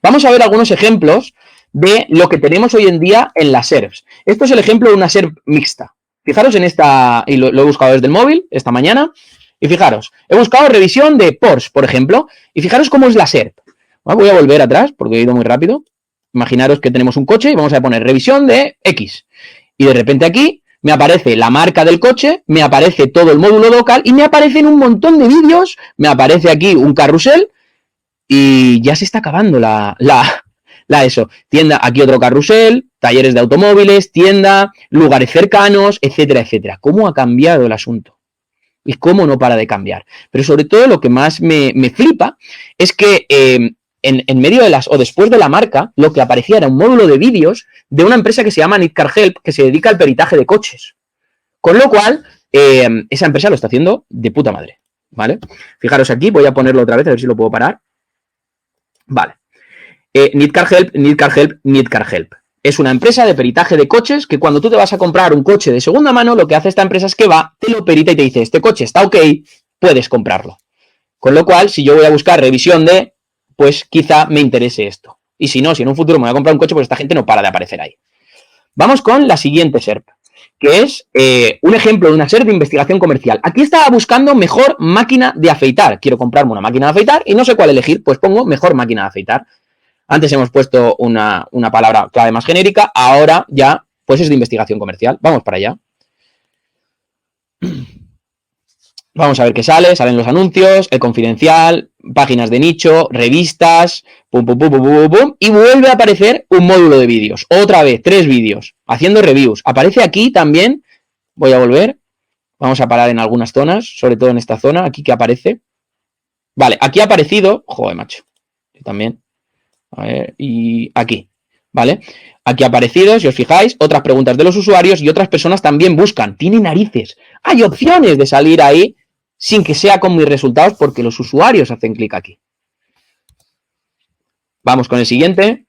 A: Vamos a ver algunos ejemplos de lo que tenemos hoy en día en las SERPs. Esto es el ejemplo de una SERP mixta. Fijaros en esta, y lo he buscado desde el móvil esta mañana, y fijaros, he buscado revisión de Porsche, por ejemplo, y fijaros cómo es la SERP. Bueno, voy a volver atrás porque he ido muy rápido. Imaginaros que tenemos un coche y vamos a poner revisión de X. Y de repente aquí me aparece la marca del coche, me aparece todo el módulo local y me aparecen un montón de vídeos, me aparece aquí un carrusel y ya se está acabando la eso. Tienda, aquí otro carrusel, talleres de automóviles, tienda, lugares cercanos, etcétera, etcétera. ¿Cómo ha cambiado el asunto? Y cómo no para de cambiar. Pero sobre todo lo que más me flipa es que en medio de o después de la marca, lo que aparecía era un módulo de vídeos de una empresa que se llama Need Car Help, que se dedica al peritaje de coches. Con lo cual, esa empresa lo está haciendo de puta madre, ¿vale? Fijaros aquí, voy a ponerlo otra vez, a ver si lo puedo parar. Vale. Need Car Help, Need Car Help, Need Car Help. Es una empresa de peritaje de coches que cuando tú te vas a comprar un coche de segunda mano, lo que hace esta empresa es que va, te lo perita y te dice, este coche está ok, puedes comprarlo. Con lo cual, si yo voy a buscar revisión de, pues quizá me interese esto. Y si no, si en un futuro me voy a comprar un coche, pues esta gente no para de aparecer ahí. Vamos con la siguiente SERP, que es un ejemplo de una SERP de investigación comercial. Aquí estaba buscando mejor máquina de afeitar. Quiero comprarme una máquina de afeitar y no sé cuál elegir, pues pongo mejor máquina de afeitar. Antes hemos puesto una palabra clave más genérica, ahora ya pues es de investigación comercial. Vamos para allá. Vamos a ver qué sale. Salen los anuncios, el confidencial, páginas de nicho, revistas, pum, pum, pum, pum, pum, pum, y vuelve a aparecer un módulo de vídeos. Otra vez, 3 vídeos, haciendo reviews. Aparece aquí también, voy a volver, vamos a parar en algunas zonas, sobre todo en esta zona, aquí que aparece. Vale, aquí ha aparecido, joder, macho, yo también. A ver, y aquí, ¿vale? Aquí ha aparecido, si os fijáis, otras preguntas de los usuarios y otras personas también buscan. Tiene narices. Hay opciones de salir ahí sin que sea con mis resultados porque los usuarios hacen clic aquí. Vamos con el siguiente.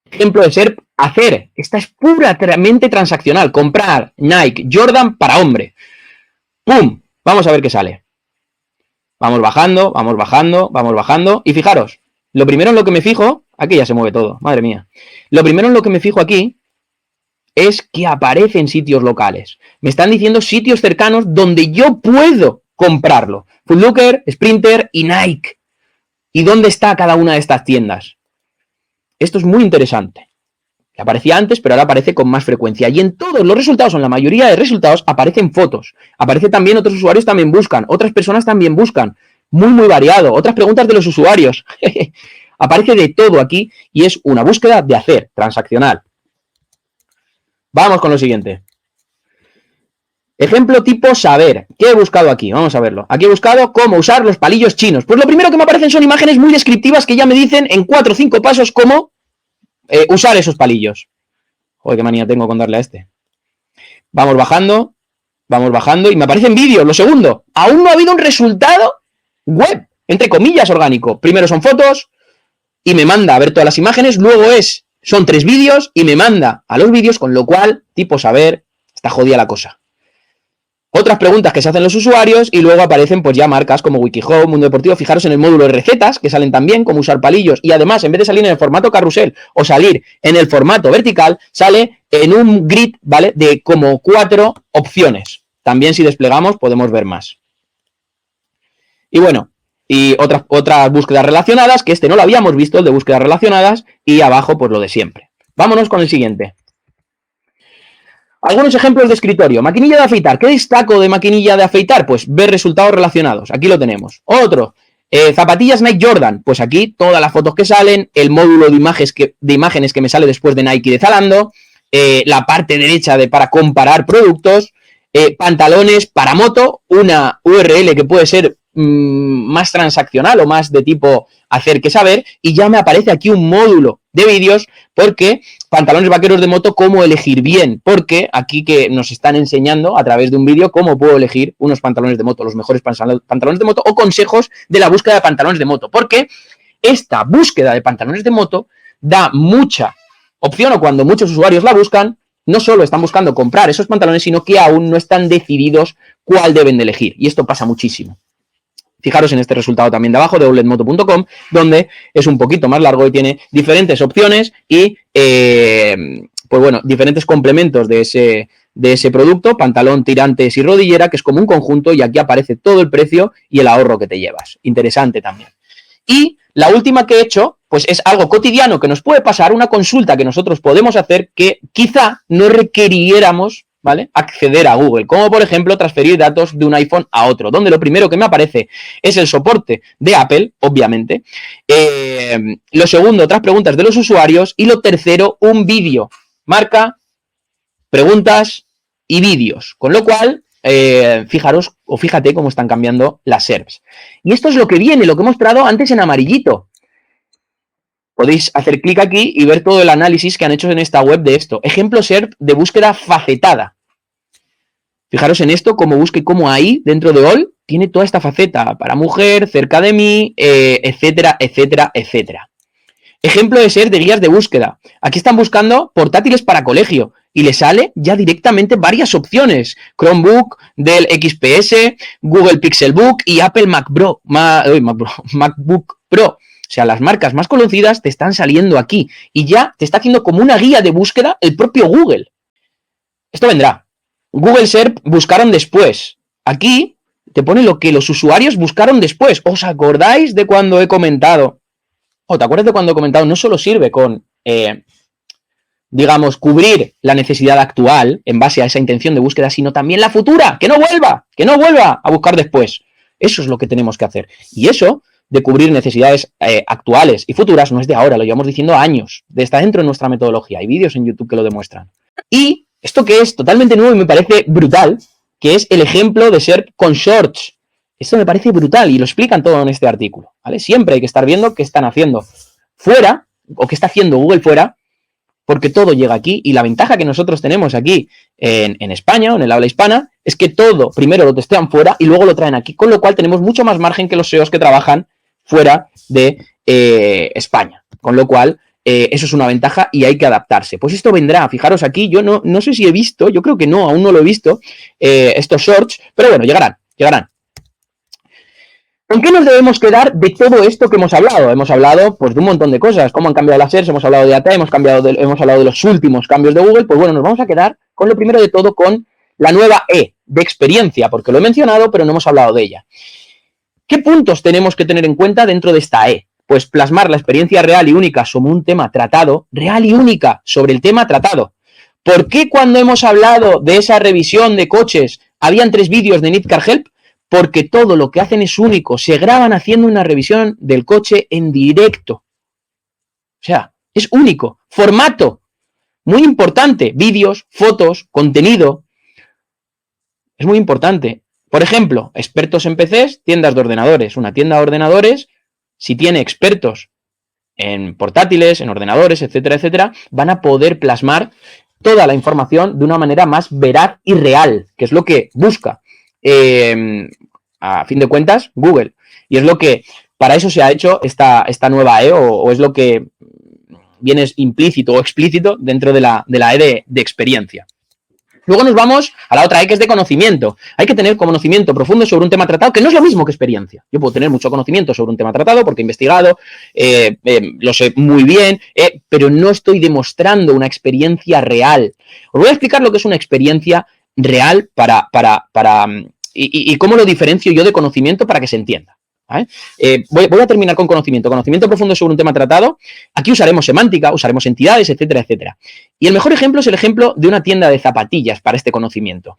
A: Ejemplo de SERP, hacer. Esta es puramente transaccional. Comprar Nike Jordan para hombre. ¡Pum! Vamos a ver qué sale. Vamos bajando, vamos bajando, vamos bajando. Y fijaros, lo primero en lo que me fijo, aquí ya se mueve todo, madre mía. Lo primero en lo que me fijo aquí es que aparecen sitios locales. Me están diciendo sitios cercanos donde yo puedo comprarlo. Foot Locker, Sprinter y Nike. ¿Y dónde está cada una de estas tiendas? Esto es muy interesante. Aparecía antes, pero ahora aparece con más frecuencia. Y en todos los resultados, en la mayoría de resultados, aparecen fotos. Aparece también, otros usuarios también buscan, otras personas también buscan. Muy, muy variado. Otras preguntas de los usuarios. Aparece de todo aquí y es una búsqueda de hacer, transaccional. Vamos con lo siguiente. Ejemplo tipo saber. ¿Qué he buscado aquí? Vamos a verlo. Aquí he buscado cómo usar los palillos chinos. Pues lo primero que me aparecen son imágenes muy descriptivas que ya me dicen en 4 o 5 pasos cómo usar esos palillos. Joder, qué manía tengo con darle a este. Vamos bajando y me aparecen vídeos. Lo segundo, aún no ha habido un resultado web, entre comillas, orgánico. Primero son fotos y me manda a ver todas las imágenes, luego son 3 vídeos y me manda a los vídeos, con lo cual, tipo saber, está jodida la cosa. Otras preguntas que se hacen los usuarios y luego aparecen pues ya marcas como WikiHow, Mundo Deportivo. Fijaros en el módulo de recetas que salen también, como usar palillos, y además en vez de salir en el formato carrusel o salir en el formato vertical, sale en un grid, ¿vale? De como 4 opciones. También si desplegamos podemos ver más. Y bueno, y otras búsquedas relacionadas, que este no lo habíamos visto, el de búsquedas relacionadas, y abajo pues lo de siempre. Vámonos con el siguiente. Algunos ejemplos de escritorio. Maquinilla de afeitar. ¿Qué destaco de maquinilla de afeitar? Pues ver resultados relacionados. Aquí lo tenemos. Otro. Zapatillas Nike Jordan. Pues aquí todas las fotos que salen, el módulo de imágenes que me sale después de Nike y de Zalando, la parte derecha para comparar productos, pantalones para moto, una URL que puede ser más transaccional o más de tipo hacer que saber, y ya me aparece aquí un módulo de vídeos porque pantalones vaqueros de moto, cómo elegir bien, porque aquí que nos están enseñando a través de un vídeo cómo puedo elegir unos pantalones de moto, los mejores pantalones de moto, o consejos de la búsqueda de pantalones de moto, porque esta búsqueda de pantalones de moto da mucha opción, o cuando muchos usuarios la buscan, no solo están buscando comprar esos pantalones, sino que aún no están decididos cuál deben de elegir, y esto pasa muchísimo. Fijaros en este resultado también de abajo de outletmoto.com, donde es un poquito más largo y tiene diferentes opciones y, pues bueno, diferentes complementos de ese producto, pantalón, tirantes y rodillera, que es como un conjunto, y aquí aparece todo el precio y el ahorro que te llevas. Interesante también. Y la última que he hecho, pues es algo cotidiano que nos puede pasar, una consulta que nosotros podemos hacer que quizá no requiriéramos, ¿vale?, acceder a Google, como por ejemplo transferir datos de un iPhone a otro, donde lo primero que me aparece es el soporte de Apple, obviamente, lo segundo, otras preguntas de los usuarios, y lo tercero, un vídeo, marca, preguntas y vídeos, con lo cual, fijaros o fíjate cómo están cambiando las SERPs. Y esto es lo que viene, lo que he mostrado antes en amarillito. Podéis hacer clic aquí y ver todo el análisis que han hecho en esta web de esto. Ejemplo SERP de búsqueda facetada. Fijaros en esto, cómo busque, cómo ahí, dentro de All, tiene toda esta faceta. Para mujer, cerca de mí, etcétera, etcétera, etcétera. Ejemplo de SERP de guías de búsqueda. Aquí están buscando portátiles para colegio y le sale ya directamente varias opciones. Chromebook, Dell XPS, Google Pixelbook y Apple MacBook Pro. O sea, las marcas más conocidas te están saliendo aquí y ya te está haciendo como una guía de búsqueda el propio Google. Esto vendrá. Google SERP buscaron después. Aquí te pone lo que los usuarios buscaron después. ¿Os acordáis de cuando he comentado? ¿O te acuerdas de cuando he comentado? No solo sirve con, digamos, cubrir la necesidad actual en base a esa intención de búsqueda, sino también la futura. Que no vuelva a buscar después. Eso es lo que tenemos que hacer. Y eso de cubrir necesidades actuales y futuras no es de ahora, lo llevamos diciendo años. Está dentro de nuestra metodología. Hay vídeos en YouTube que lo demuestran. Y esto que es totalmente nuevo y me parece brutal, que es el ejemplo de SERP con Shorts. Esto me parece brutal y lo explican todo en este artículo, ¿vale? Siempre hay que estar viendo qué están haciendo fuera o qué está haciendo Google fuera, porque todo llega aquí y la ventaja que nosotros tenemos aquí en España o en el habla hispana es que todo primero lo testean fuera y luego lo traen aquí, con lo cual tenemos mucho más margen que los SEOs que trabajan fuera de España, con lo cual eso es una ventaja y hay que adaptarse. Pues esto vendrá, fijaros aquí, yo no sé si he visto, yo creo que no, aún no lo he visto, estos shorts, pero bueno, llegarán. ¿Con qué nos debemos quedar de todo esto que hemos hablado? Hemos hablado pues de un montón de cosas, cómo han cambiado las SERPs, hemos hablado de ATA, hemos hablado de los últimos cambios de Google. Pues bueno, nos vamos a quedar con lo primero de todo, con la nueva E de experiencia, porque lo he mencionado, pero no hemos hablado de ella. ¿Qué puntos tenemos que tener en cuenta dentro de esta E? Pues plasmar la experiencia real y única sobre un tema tratado, real y única sobre el tema tratado. ¿Por qué cuando hemos hablado de esa revisión de coches habían 3 vídeos de Need Car Help? Porque todo lo que hacen es único, se graban haciendo una revisión del coche en directo. O sea, es único. Formato, muy importante, vídeos, fotos, contenido. Es muy importante. Por ejemplo, expertos en PCs, tiendas de ordenadores. Una tienda de ordenadores, si tiene expertos en portátiles, en ordenadores, etcétera, etcétera, van a poder plasmar toda la información de una manera más veraz y real, que es lo que busca. A fin de cuentas, Google. Y es lo que, para eso se ha hecho esta nueva E, o es lo que viene implícito o explícito dentro de la E de experiencia. Luego nos vamos a la otra E, que es de conocimiento. Hay que tener conocimiento profundo sobre un tema tratado, que no es lo mismo que experiencia. Yo puedo tener mucho conocimiento sobre un tema tratado porque he investigado, lo sé muy bien, pero no estoy demostrando una experiencia real. Os voy a explicar lo que es una experiencia real y cómo lo diferencio yo de conocimiento para que se entienda. ¿Vale? Voy a terminar con conocimiento profundo sobre un tema tratado. Aquí usaremos semántica, usaremos entidades, etcétera, etcétera. Y el mejor ejemplo es el ejemplo de una tienda de zapatillas para este conocimiento.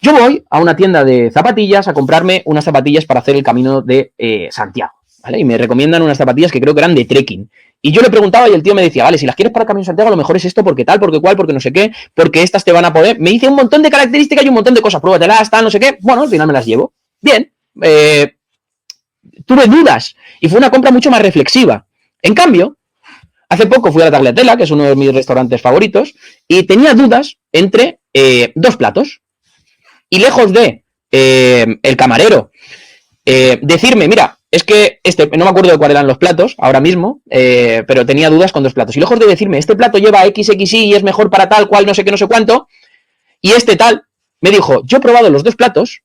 A: Yo voy a una tienda de zapatillas a comprarme unas zapatillas para hacer el camino de Santiago, ¿vale? Y me recomiendan unas zapatillas que creo que eran de trekking. Y yo le preguntaba y el tío me decía, vale, si las quieres para el Camino de Santiago, a lo mejor es esto, porque tal, porque cual, porque no sé qué, porque estas te van a poder. Me dice un montón de características y un montón de cosas, pruébatelas, tal, no sé qué. Bueno, al final me las llevo. Bien. Tuve dudas y fue una compra mucho más reflexiva. En cambio, hace poco fui a la Tagliatella, que es uno de mis restaurantes favoritos, y tenía dudas entre 2 platos. Y lejos de el camarero decirme, mira, es que no me acuerdo de cuáles eran los platos ahora mismo, pero tenía dudas con 2 platos. Y lejos de decirme, este plato lleva XXY y es mejor para tal, cual, no sé qué, no sé cuánto, y este tal, me dijo, yo he probado los 2 platos,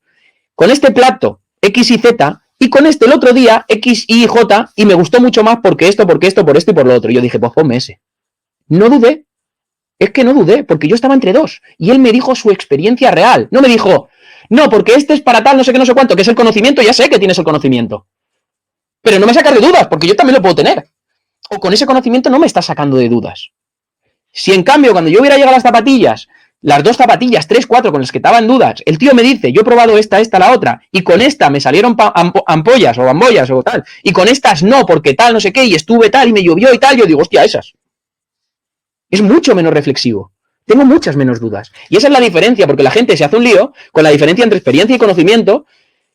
A: con este plato X y Z, y con este el otro día X, Y, J, y me gustó mucho más porque esto, por esto y por lo otro. Y yo dije, pues ponme ese. No dudé. Es que no dudé, porque yo estaba entre 2. Y él me dijo su experiencia real. No me dijo, no, porque este es para tal, no sé qué, no sé cuánto, que es el conocimiento, ya sé que tienes el conocimiento. pero no me sacas de dudas, porque yo también lo puedo tener. O con ese conocimiento no me estás sacando de dudas. Si en cambio, cuando yo hubiera llegado a las zapatillas, las 2 zapatillas, 3, 4 con las que estaba en dudas, el tío me dice, yo he probado esta, la otra, y con esta me salieron ampollas o bambollas o tal, y con estas no, porque tal, no sé qué, y estuve tal, y me llovió y tal, yo digo, hostia, esas. Es mucho menos reflexivo. Tengo muchas menos dudas. Y esa es la diferencia, porque la gente se hace un lío con la diferencia entre experiencia y conocimiento,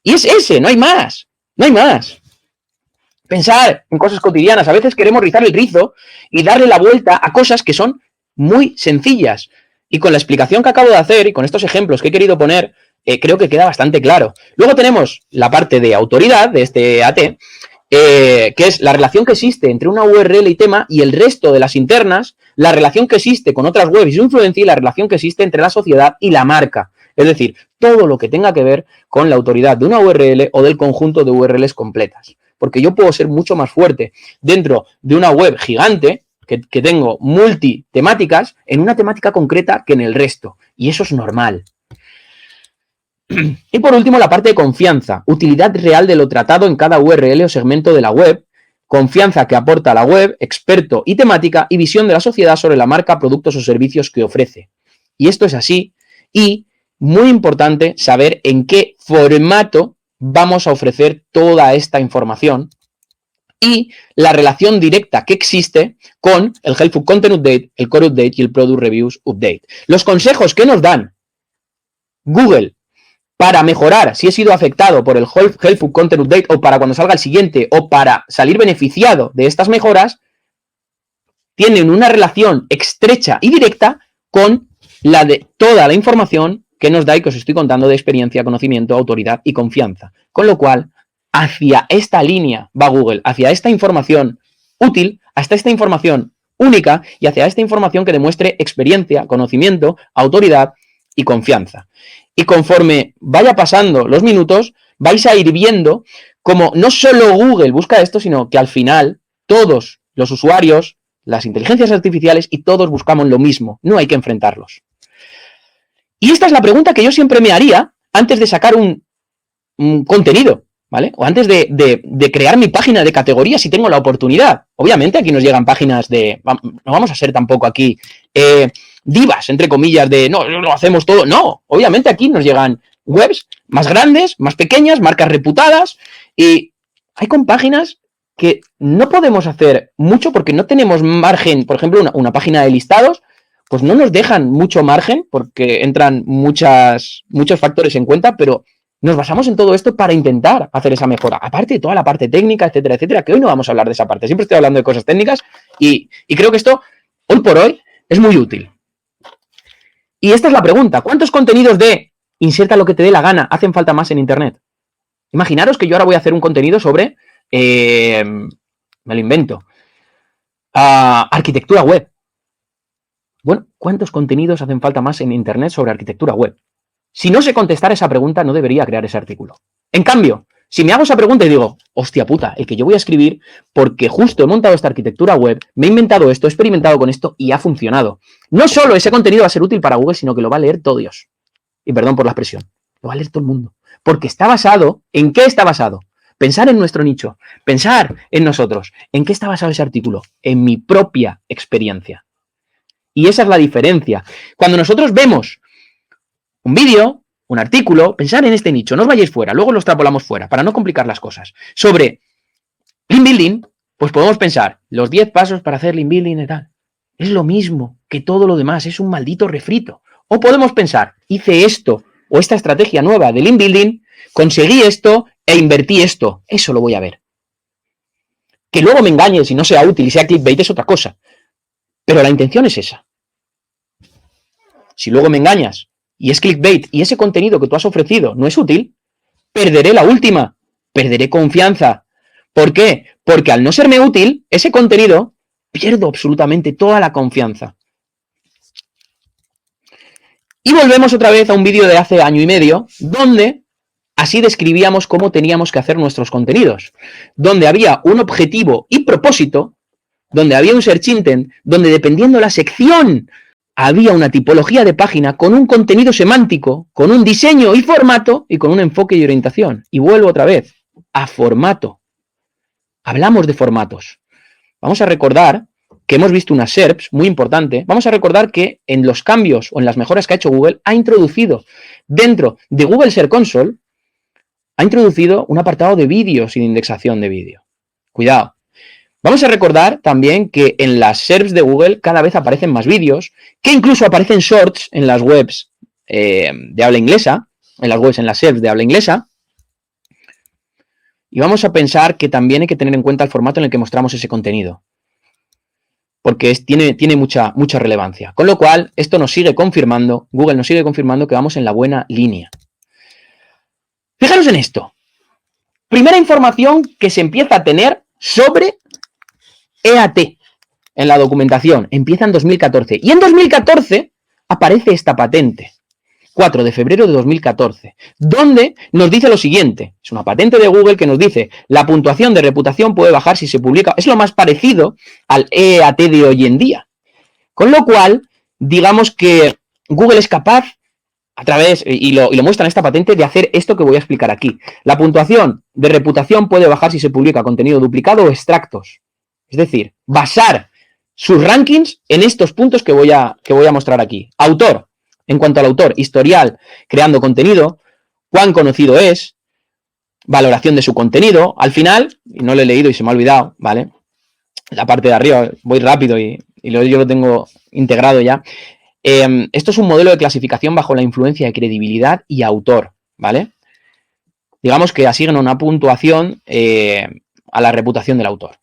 A: y es ese, no hay más. No hay más. Pensar en cosas cotidianas. A veces queremos rizar el rizo y darle la vuelta a cosas que son muy sencillas. Y con la explicación que acabo de hacer y con estos ejemplos que he querido poner, creo que queda bastante claro. Luego tenemos la parte de autoridad de este AT, que es la relación que existe entre una URL y tema y el resto de las internas, la relación que existe con otras webs y su influencia y la relación que existe entre la sociedad y la marca. Es decir, todo lo que tenga que ver con la autoridad de una URL o del conjunto de URLs completas. Porque yo puedo ser mucho más fuerte dentro de una web gigante que tengo multitemáticas en una temática concreta que en el resto. Y eso es normal. Y por último, la parte de confianza. Utilidad real de lo tratado en cada URL o segmento de la web. Confianza que aporta a la web, experto y temática, y visión de la sociedad sobre la marca, productos o servicios que ofrece. Y esto es así. Y muy importante saber en qué formato vamos a ofrecer toda esta información y la relación directa que existe con el Helpful Content Update, el Core Update y el Product Reviews Update. Los consejos que nos dan Google para mejorar si he sido afectado por el Helpful Content Update o para cuando salga el siguiente o para salir beneficiado de estas mejoras, tienen una relación estrecha y directa con la de toda la información que nos da y que os estoy contando de experiencia, conocimiento, autoridad y confianza. Con lo cual, hacia esta línea va Google, hacia esta información útil, hasta esta información única y hacia esta información que demuestre experiencia, conocimiento, autoridad y confianza. Y conforme vaya pasando los minutos, vais a ir viendo cómo no solo Google busca esto, sino que al final todos los usuarios, las inteligencias artificiales y todos buscamos lo mismo. No hay que enfrentarlos. Y esta es la pregunta que yo siempre me haría antes de sacar un contenido, ¿vale? O antes de crear mi página de categoría si tengo la oportunidad. Obviamente aquí nos llegan páginas de... No vamos a ser tampoco aquí divas, entre comillas, de no, lo hacemos todo. No, obviamente aquí nos llegan webs más grandes, más pequeñas, marcas reputadas y hay con páginas que no podemos hacer mucho porque no tenemos margen. Por ejemplo, una página de listados, pues no nos dejan mucho margen porque entran muchos factores en cuenta, pero nos basamos en todo esto para intentar hacer esa mejora. Aparte de toda la parte técnica, etcétera, etcétera, que hoy no vamos a hablar de esa parte. Siempre estoy hablando de cosas técnicas y creo que esto, hoy por hoy, es muy útil. Y esta es la pregunta. ¿Cuántos contenidos de inserta lo que te dé la gana hacen falta más en Internet? Imaginaros que yo ahora voy a hacer un contenido sobre, me lo invento, arquitectura web. Bueno, ¿cuántos contenidos hacen falta más en Internet sobre arquitectura web? Si no sé contestar esa pregunta, no debería crear ese artículo. En cambio, si me hago esa pregunta y digo, hostia puta, el que yo voy a escribir porque justo he montado esta arquitectura web, me he inventado esto, he experimentado con esto y ha funcionado. No solo ese contenido va a ser útil para Google, sino que lo va a leer todo Dios. Y perdón por la expresión, lo va a leer todo el mundo. Porque está basado, ¿en qué está basado? Pensar en nuestro nicho, pensar en nosotros. ¿En qué está basado ese artículo? En mi propia experiencia. Y esa es la diferencia. Cuando nosotros vemos un vídeo, un artículo, pensar en este nicho, no os vayáis fuera, luego lo extrapolamos fuera, para no complicar las cosas. Sobre link building, pues podemos pensar, los 10 pasos para hacer link building y tal. Es lo mismo que todo lo demás, es un maldito refrito. O podemos pensar, hice esto, o esta estrategia nueva de link building, conseguí esto e invertí esto. Eso lo voy a ver. Que luego me engañe si no sea útil y sea clickbait es otra cosa. Pero la intención es esa. Si luego me engañas y es clickbait y ese contenido que tú has ofrecido no es útil, perderé la última, perderé confianza. ¿Por qué? Porque al no serme útil, ese contenido, pierdo absolutamente toda la confianza. Y volvemos otra vez a un vídeo de hace año y medio, donde así describíamos cómo teníamos que hacer nuestros contenidos, donde había un objetivo y propósito, donde había un search intent, donde dependiendo la sección había una tipología de página con un contenido semántico, con un diseño y formato y con un enfoque y orientación. Y vuelvo otra vez a formato. hablamos de formatos. Vamos a recordar que hemos visto unas SERPs muy importante. Vamos a recordar que en los cambios o en las mejoras que ha hecho Google, ha introducido dentro de Google Search Console, ha introducido un apartado de vídeo sin indexación de vídeo. Cuidado. Vamos a recordar también que en las SERPs de Google cada vez aparecen más vídeos, que incluso aparecen shorts en las webs de habla inglesa, en las SERPs de habla inglesa. Y vamos a pensar que también hay que tener en cuenta el formato en el que mostramos ese contenido, porque tiene mucha relevancia. Con lo cual, esto nos sigue confirmando, Google nos sigue confirmando que vamos en la buena línea. Fijaros en esto. Primera información que se empieza a tener sobre EAT en la documentación. Empieza en 2014. Y en 2014 aparece esta patente. 4 de febrero de 2014, donde nos dice lo siguiente. Es una patente de Google que nos dice: la puntuación de reputación puede bajar si se publica. Es lo más parecido al EAT de hoy en día. Con lo cual, digamos que Google es capaz, a través, y lo muestra en esta patente, de hacer esto que voy a explicar aquí. La puntuación de reputación puede bajar si se publica contenido duplicado o extractos. Es decir, basar sus rankings en estos puntos que voy a mostrar aquí. Autor. En cuanto al autor, historial creando contenido, cuán conocido es, valoración de su contenido. Al final, y no lo he leído y se me ha olvidado, ¿vale? La parte de arriba, voy rápido y yo lo tengo integrado ya. Esto es un modelo de clasificación bajo la influencia de credibilidad y autor, ¿vale? Digamos que asigna una puntuación a la reputación del autor.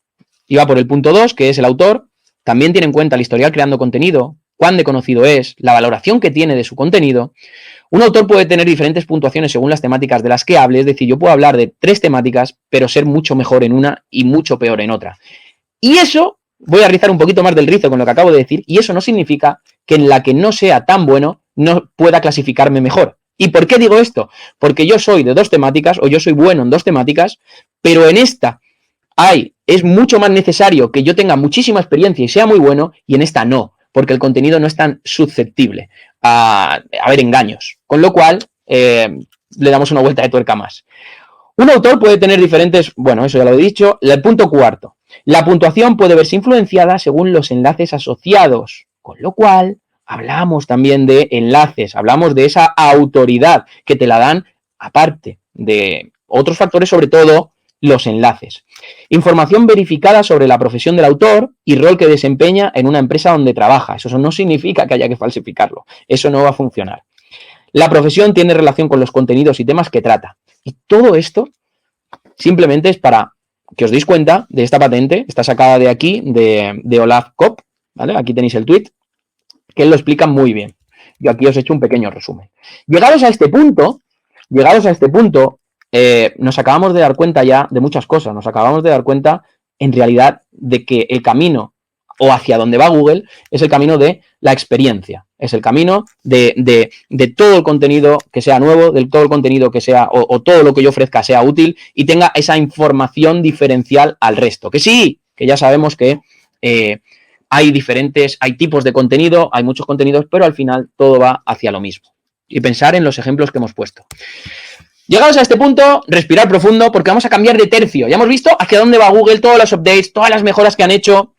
A: Y va por el punto 2, que es el autor. También tiene en cuenta el historial creando contenido, cuán de conocido es, la valoración que tiene de su contenido. Un autor puede tener diferentes puntuaciones según las temáticas de las que hable, es decir, yo puedo hablar de 3 temáticas, pero ser mucho mejor en una y mucho peor en otra. Y eso, voy a rizar un poquito más del rizo con lo que acabo de decir, y eso no significa que en la que no sea tan bueno no pueda clasificarme mejor. ¿Y por qué digo esto? Porque yo soy de 2 temáticas, o yo soy bueno en 2 temáticas, pero en esta es mucho más necesario que yo tenga muchísima experiencia y sea muy bueno, y en esta no, porque el contenido no es tan susceptible a haber engaños. Con lo cual, le damos una vuelta de tuerca más. Un autor puede tener diferentes, bueno, eso ya lo he dicho. El punto 4. La puntuación puede verse influenciada según los enlaces asociados. Con lo cual, hablamos también de enlaces, hablamos de esa autoridad que te la dan, aparte de otros factores, sobre todo los enlaces. Información verificada sobre la profesión del autor y rol que desempeña en una empresa donde trabaja. Eso no significa que haya que falsificarlo. Eso no va a funcionar. La profesión tiene relación con los contenidos y temas que trata. Y todo esto simplemente es para que os deis cuenta de esta patente. Está sacada de aquí, de Olaf Kopp, ¿vale? Aquí tenéis el tweet, que él lo explica muy bien. Yo aquí os he hecho un pequeño resumen. Llegados a este punto, nos acabamos de dar cuenta ya de muchas cosas. Nos acabamos de dar cuenta, en realidad, de que el camino o hacia donde va Google es el camino de la experiencia. Es el camino de todo el contenido que sea nuevo, de todo el contenido que sea, o todo lo que yo ofrezca sea útil y tenga esa información diferencial al resto. Que sí, que ya sabemos que hay tipos de contenido, hay muchos contenidos, pero al final todo va hacia lo mismo. Y pensar en los ejemplos que hemos puesto. Llegados a este punto, respirar profundo, porque vamos a cambiar de tercio. Ya hemos visto hacia dónde va Google, todos los updates, todas las mejoras que han hecho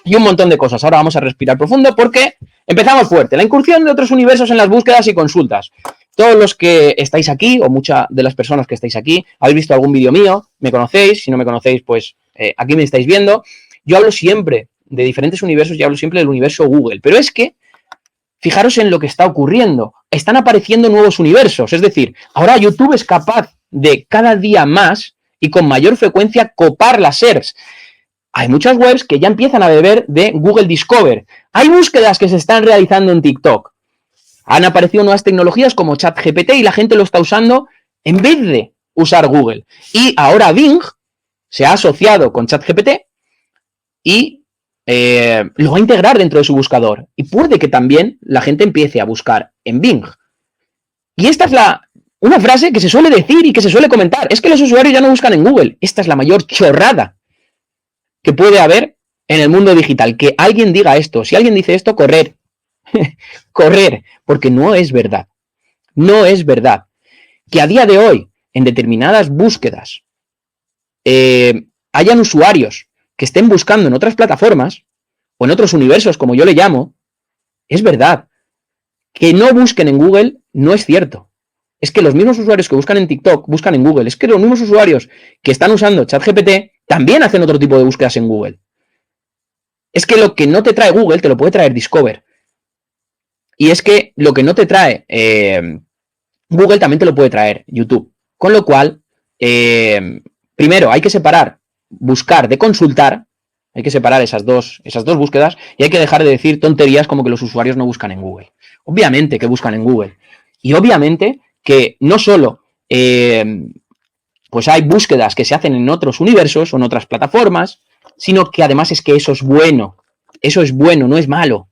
A: y un montón de cosas. Ahora vamos a respirar profundo porque empezamos fuerte. La incursión de otros universos en las búsquedas y consultas. Todos los que estáis aquí, o muchas de las personas que estáis aquí, habéis visto algún vídeo mío, me conocéis. Si no me conocéis, pues aquí me estáis viendo. Yo hablo siempre de diferentes universos y hablo siempre del universo Google. Pero es que, fijaros en lo que está ocurriendo. Están apareciendo nuevos universos. Es decir, ahora YouTube es capaz de cada día más y con mayor frecuencia copar las SERPs. Hay muchas webs que ya empiezan a beber de Google Discover. Hay búsquedas que se están realizando en TikTok. Han aparecido nuevas tecnologías como ChatGPT y la gente lo está usando en vez de usar Google. Y ahora Bing se ha asociado con ChatGPT y lo va a integrar dentro de su buscador. Y puede que también la gente empiece a buscar en Bing. Y esta es una frase que se suele decir y que se suele comentar. Es que los usuarios ya no buscan en Google. Esta es la mayor chorrada que puede haber en el mundo digital. Que alguien diga esto. Si alguien dice esto, correr. Correr. Porque no es verdad. No es verdad. Que a día de hoy, en determinadas búsquedas, hayan usuarios que estén buscando en otras plataformas o en otros universos, como yo le llamo, es verdad. Que no busquen en Google no es cierto. Es que los mismos usuarios que buscan en TikTok buscan en Google. Es que los mismos usuarios que están usando ChatGPT también hacen otro tipo de búsquedas en Google. Es que lo que no te trae Google te lo puede traer Discover. Y es que lo que no te trae Google también te lo puede traer YouTube. Con lo cual, primero hay que separar buscar de consultar. Hay que separar esas dos búsquedas y hay que dejar de decir tonterías como que los usuarios no buscan en Google. Obviamente que buscan en Google. Y obviamente que no solo pues hay búsquedas que se hacen en otros universos o en otras plataformas, sino que además es que eso es bueno. Eso es bueno, no es malo.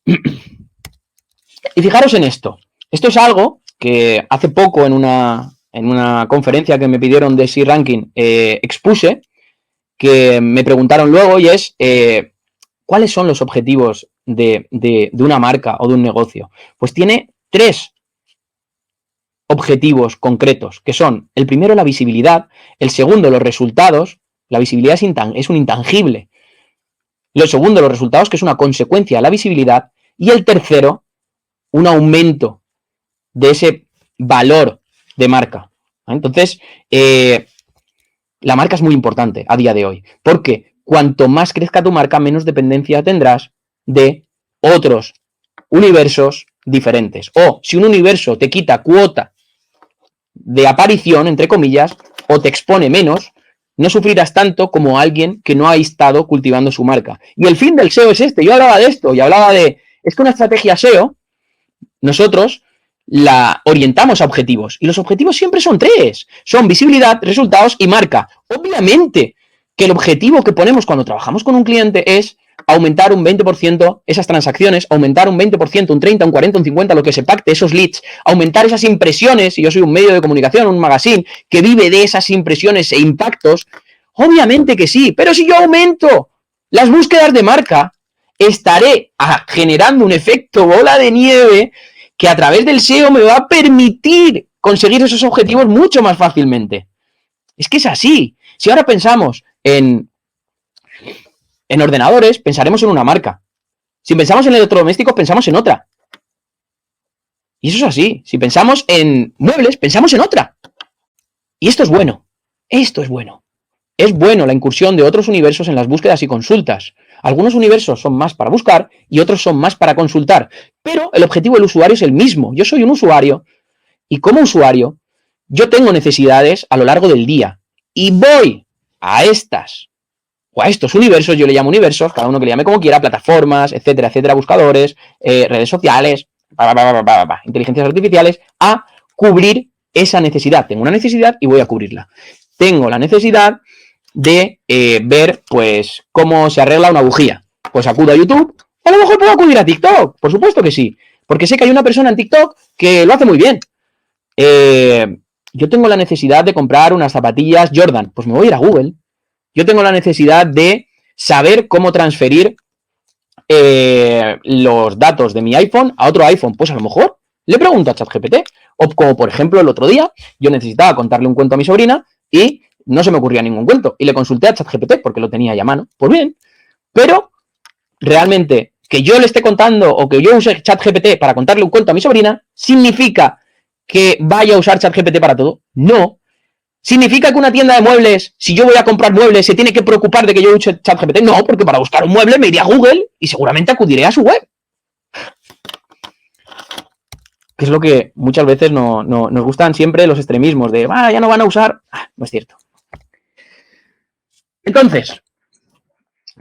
A: Y fijaros en esto. Esto es algo que hace poco en una conferencia que me pidieron de C-Ranking expuse, que me preguntaron luego, y es ¿cuáles son los objetivos de una marca o de un negocio? Pues tiene 3 objetivos concretos, que son el primero la visibilidad, el segundo los resultados, la visibilidad es un intangible, lo segundo los resultados, que es una consecuencia de la visibilidad, y el tercero un aumento de ese valor de marca. Entonces, la marca es muy importante a día de hoy, porque cuanto más crezca tu marca, menos dependencia tendrás de otros universos diferentes. O si un universo te quita cuota de aparición, entre comillas, o te expone menos, no sufrirás tanto como alguien que no ha estado cultivando su marca. Y el fin del SEO es este. Yo hablaba de esto y hablaba de, es que una estrategia SEO, nosotros la orientamos a objetivos. Y los objetivos siempre son 3. Son visibilidad, resultados y marca. Obviamente que el objetivo que ponemos cuando trabajamos con un cliente es aumentar un 20% esas transacciones, aumentar un 20%, un 30, un 40, un 50, lo que se pacte, esos leads, aumentar esas impresiones, y yo soy un medio de comunicación, un magazine, que vive de esas impresiones e impactos, obviamente que sí, pero si yo aumento las búsquedas de marca, estaré generando un efecto bola de nieve que a través del SEO me va a permitir conseguir esos objetivos mucho más fácilmente. Es que es así. Si ahora pensamos en ordenadores, pensaremos en una marca. Si pensamos en electrodomésticos, pensamos en otra. Y eso es así. Si pensamos en muebles, pensamos en otra. Y esto es bueno. Esto es bueno. Es bueno la incursión de otros universos en las búsquedas y consultas. Algunos universos son más para buscar y otros son más para consultar. Pero el objetivo del usuario es el mismo. Yo soy un usuario y como usuario yo tengo necesidades a lo largo del día. Y voy a estas o a estos universos, yo le llamo universos, cada uno que le llame como quiera, plataformas, etcétera, etcétera, buscadores, redes sociales, inteligencias artificiales, a cubrir esa necesidad. Tengo una necesidad y voy a cubrirla. Tengo la necesidad de ver, pues, cómo se arregla una bujía. Pues acudo a YouTube, a lo mejor puedo acudir a TikTok, por supuesto que sí, porque sé que hay una persona en TikTok que lo hace muy bien. Yo tengo la necesidad de comprar unas zapatillas Jordan, pues me voy a ir a Google. Yo tengo la necesidad de saber cómo transferir los datos de mi iPhone a otro iPhone. Pues a lo mejor le pregunto a ChatGPT. O como por ejemplo el otro día, yo necesitaba contarle un cuento a mi sobrina y no se me ocurría ningún cuento. Y le consulté a ChatGPT porque lo tenía ya a mano. Pues bien, pero realmente que yo le esté contando o que yo use ChatGPT para contarle un cuento a mi sobrina, ¿significa que vaya a usar ChatGPT para todo? No. ¿Significa que una tienda de muebles, si yo voy a comprar muebles, se tiene que preocupar de que yo use ChatGPT? No, porque para buscar un mueble me iré a Google y seguramente acudiré a su web. Que es lo que muchas veces nos gustan siempre los extremismos de, ya no van a usar. No es cierto. Entonces,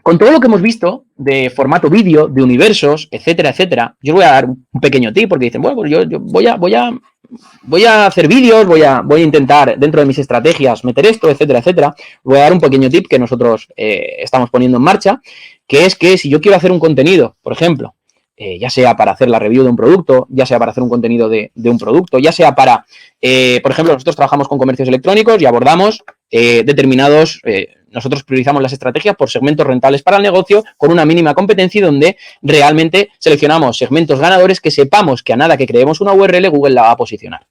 A: con todo lo que hemos visto de formato vídeo, de universos, etcétera, etcétera, yo os voy a dar un pequeño tip porque dicen, bueno, pues yo voy a hacer vídeos, voy a intentar dentro de mis estrategias meter esto, etcétera, etcétera. Voy a dar un pequeño tip que nosotros estamos poniendo en marcha, que es que si yo quiero hacer un contenido, por ejemplo, ya sea para hacer la review de un producto, ya sea para hacer un contenido de un producto, ya sea para, por ejemplo, nosotros trabajamos con comercios electrónicos y abordamos determinados, nosotros priorizamos las estrategias por segmentos rentables para el negocio con una mínima competencia y donde realmente seleccionamos segmentos ganadores que sepamos que a nada que creemos una URL Google la va a posicionar.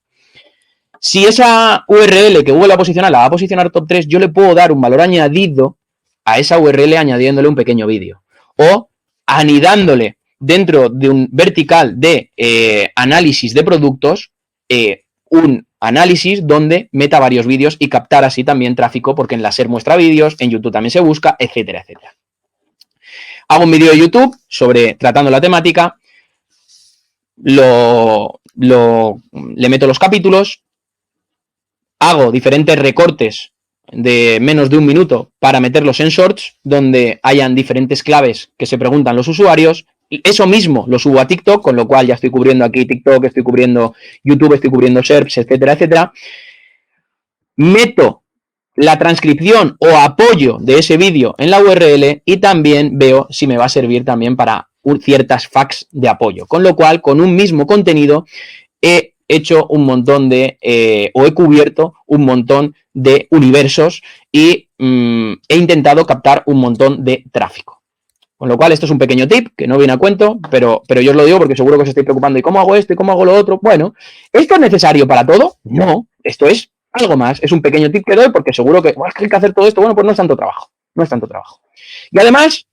A: Si esa URL que Google va a posicionar la va a posicionar top 3, yo le puedo dar un valor añadido a esa URL añadiéndole un pequeño vídeo. O anidándole dentro de un vertical de análisis de productos, un análisis donde meta varios vídeos y captar así también tráfico, porque en la SER muestra vídeos, en YouTube también se busca, etcétera, etcétera. Hago un vídeo de YouTube sobre tratando la temática, le meto los capítulos, hago diferentes recortes de menos de un minuto para meterlos en shorts, donde hayan diferentes claves que se preguntan los usuarios. Eso mismo lo subo a TikTok, con lo cual ya estoy cubriendo aquí TikTok, estoy cubriendo YouTube, estoy cubriendo SERPs, etcétera, etcétera. Meto la transcripción o apoyo de ese vídeo en la URL y también veo si me va a servir también para ciertas facts de apoyo. Con lo cual, con un mismo contenido, he hecho un montón de, o he cubierto un montón de universos y he intentado captar un montón de tráfico. Con lo cual, esto es un pequeño tip que no viene a cuento, pero yo os lo digo porque seguro que os estáis preocupando. ¿Y cómo hago esto? ¿Y cómo hago lo otro? Bueno, ¿esto es necesario para todo? No, esto es algo más. Es un pequeño tip que doy porque seguro que hay que hacer todo esto. Bueno, pues no es tanto trabajo. No es tanto trabajo. Y además,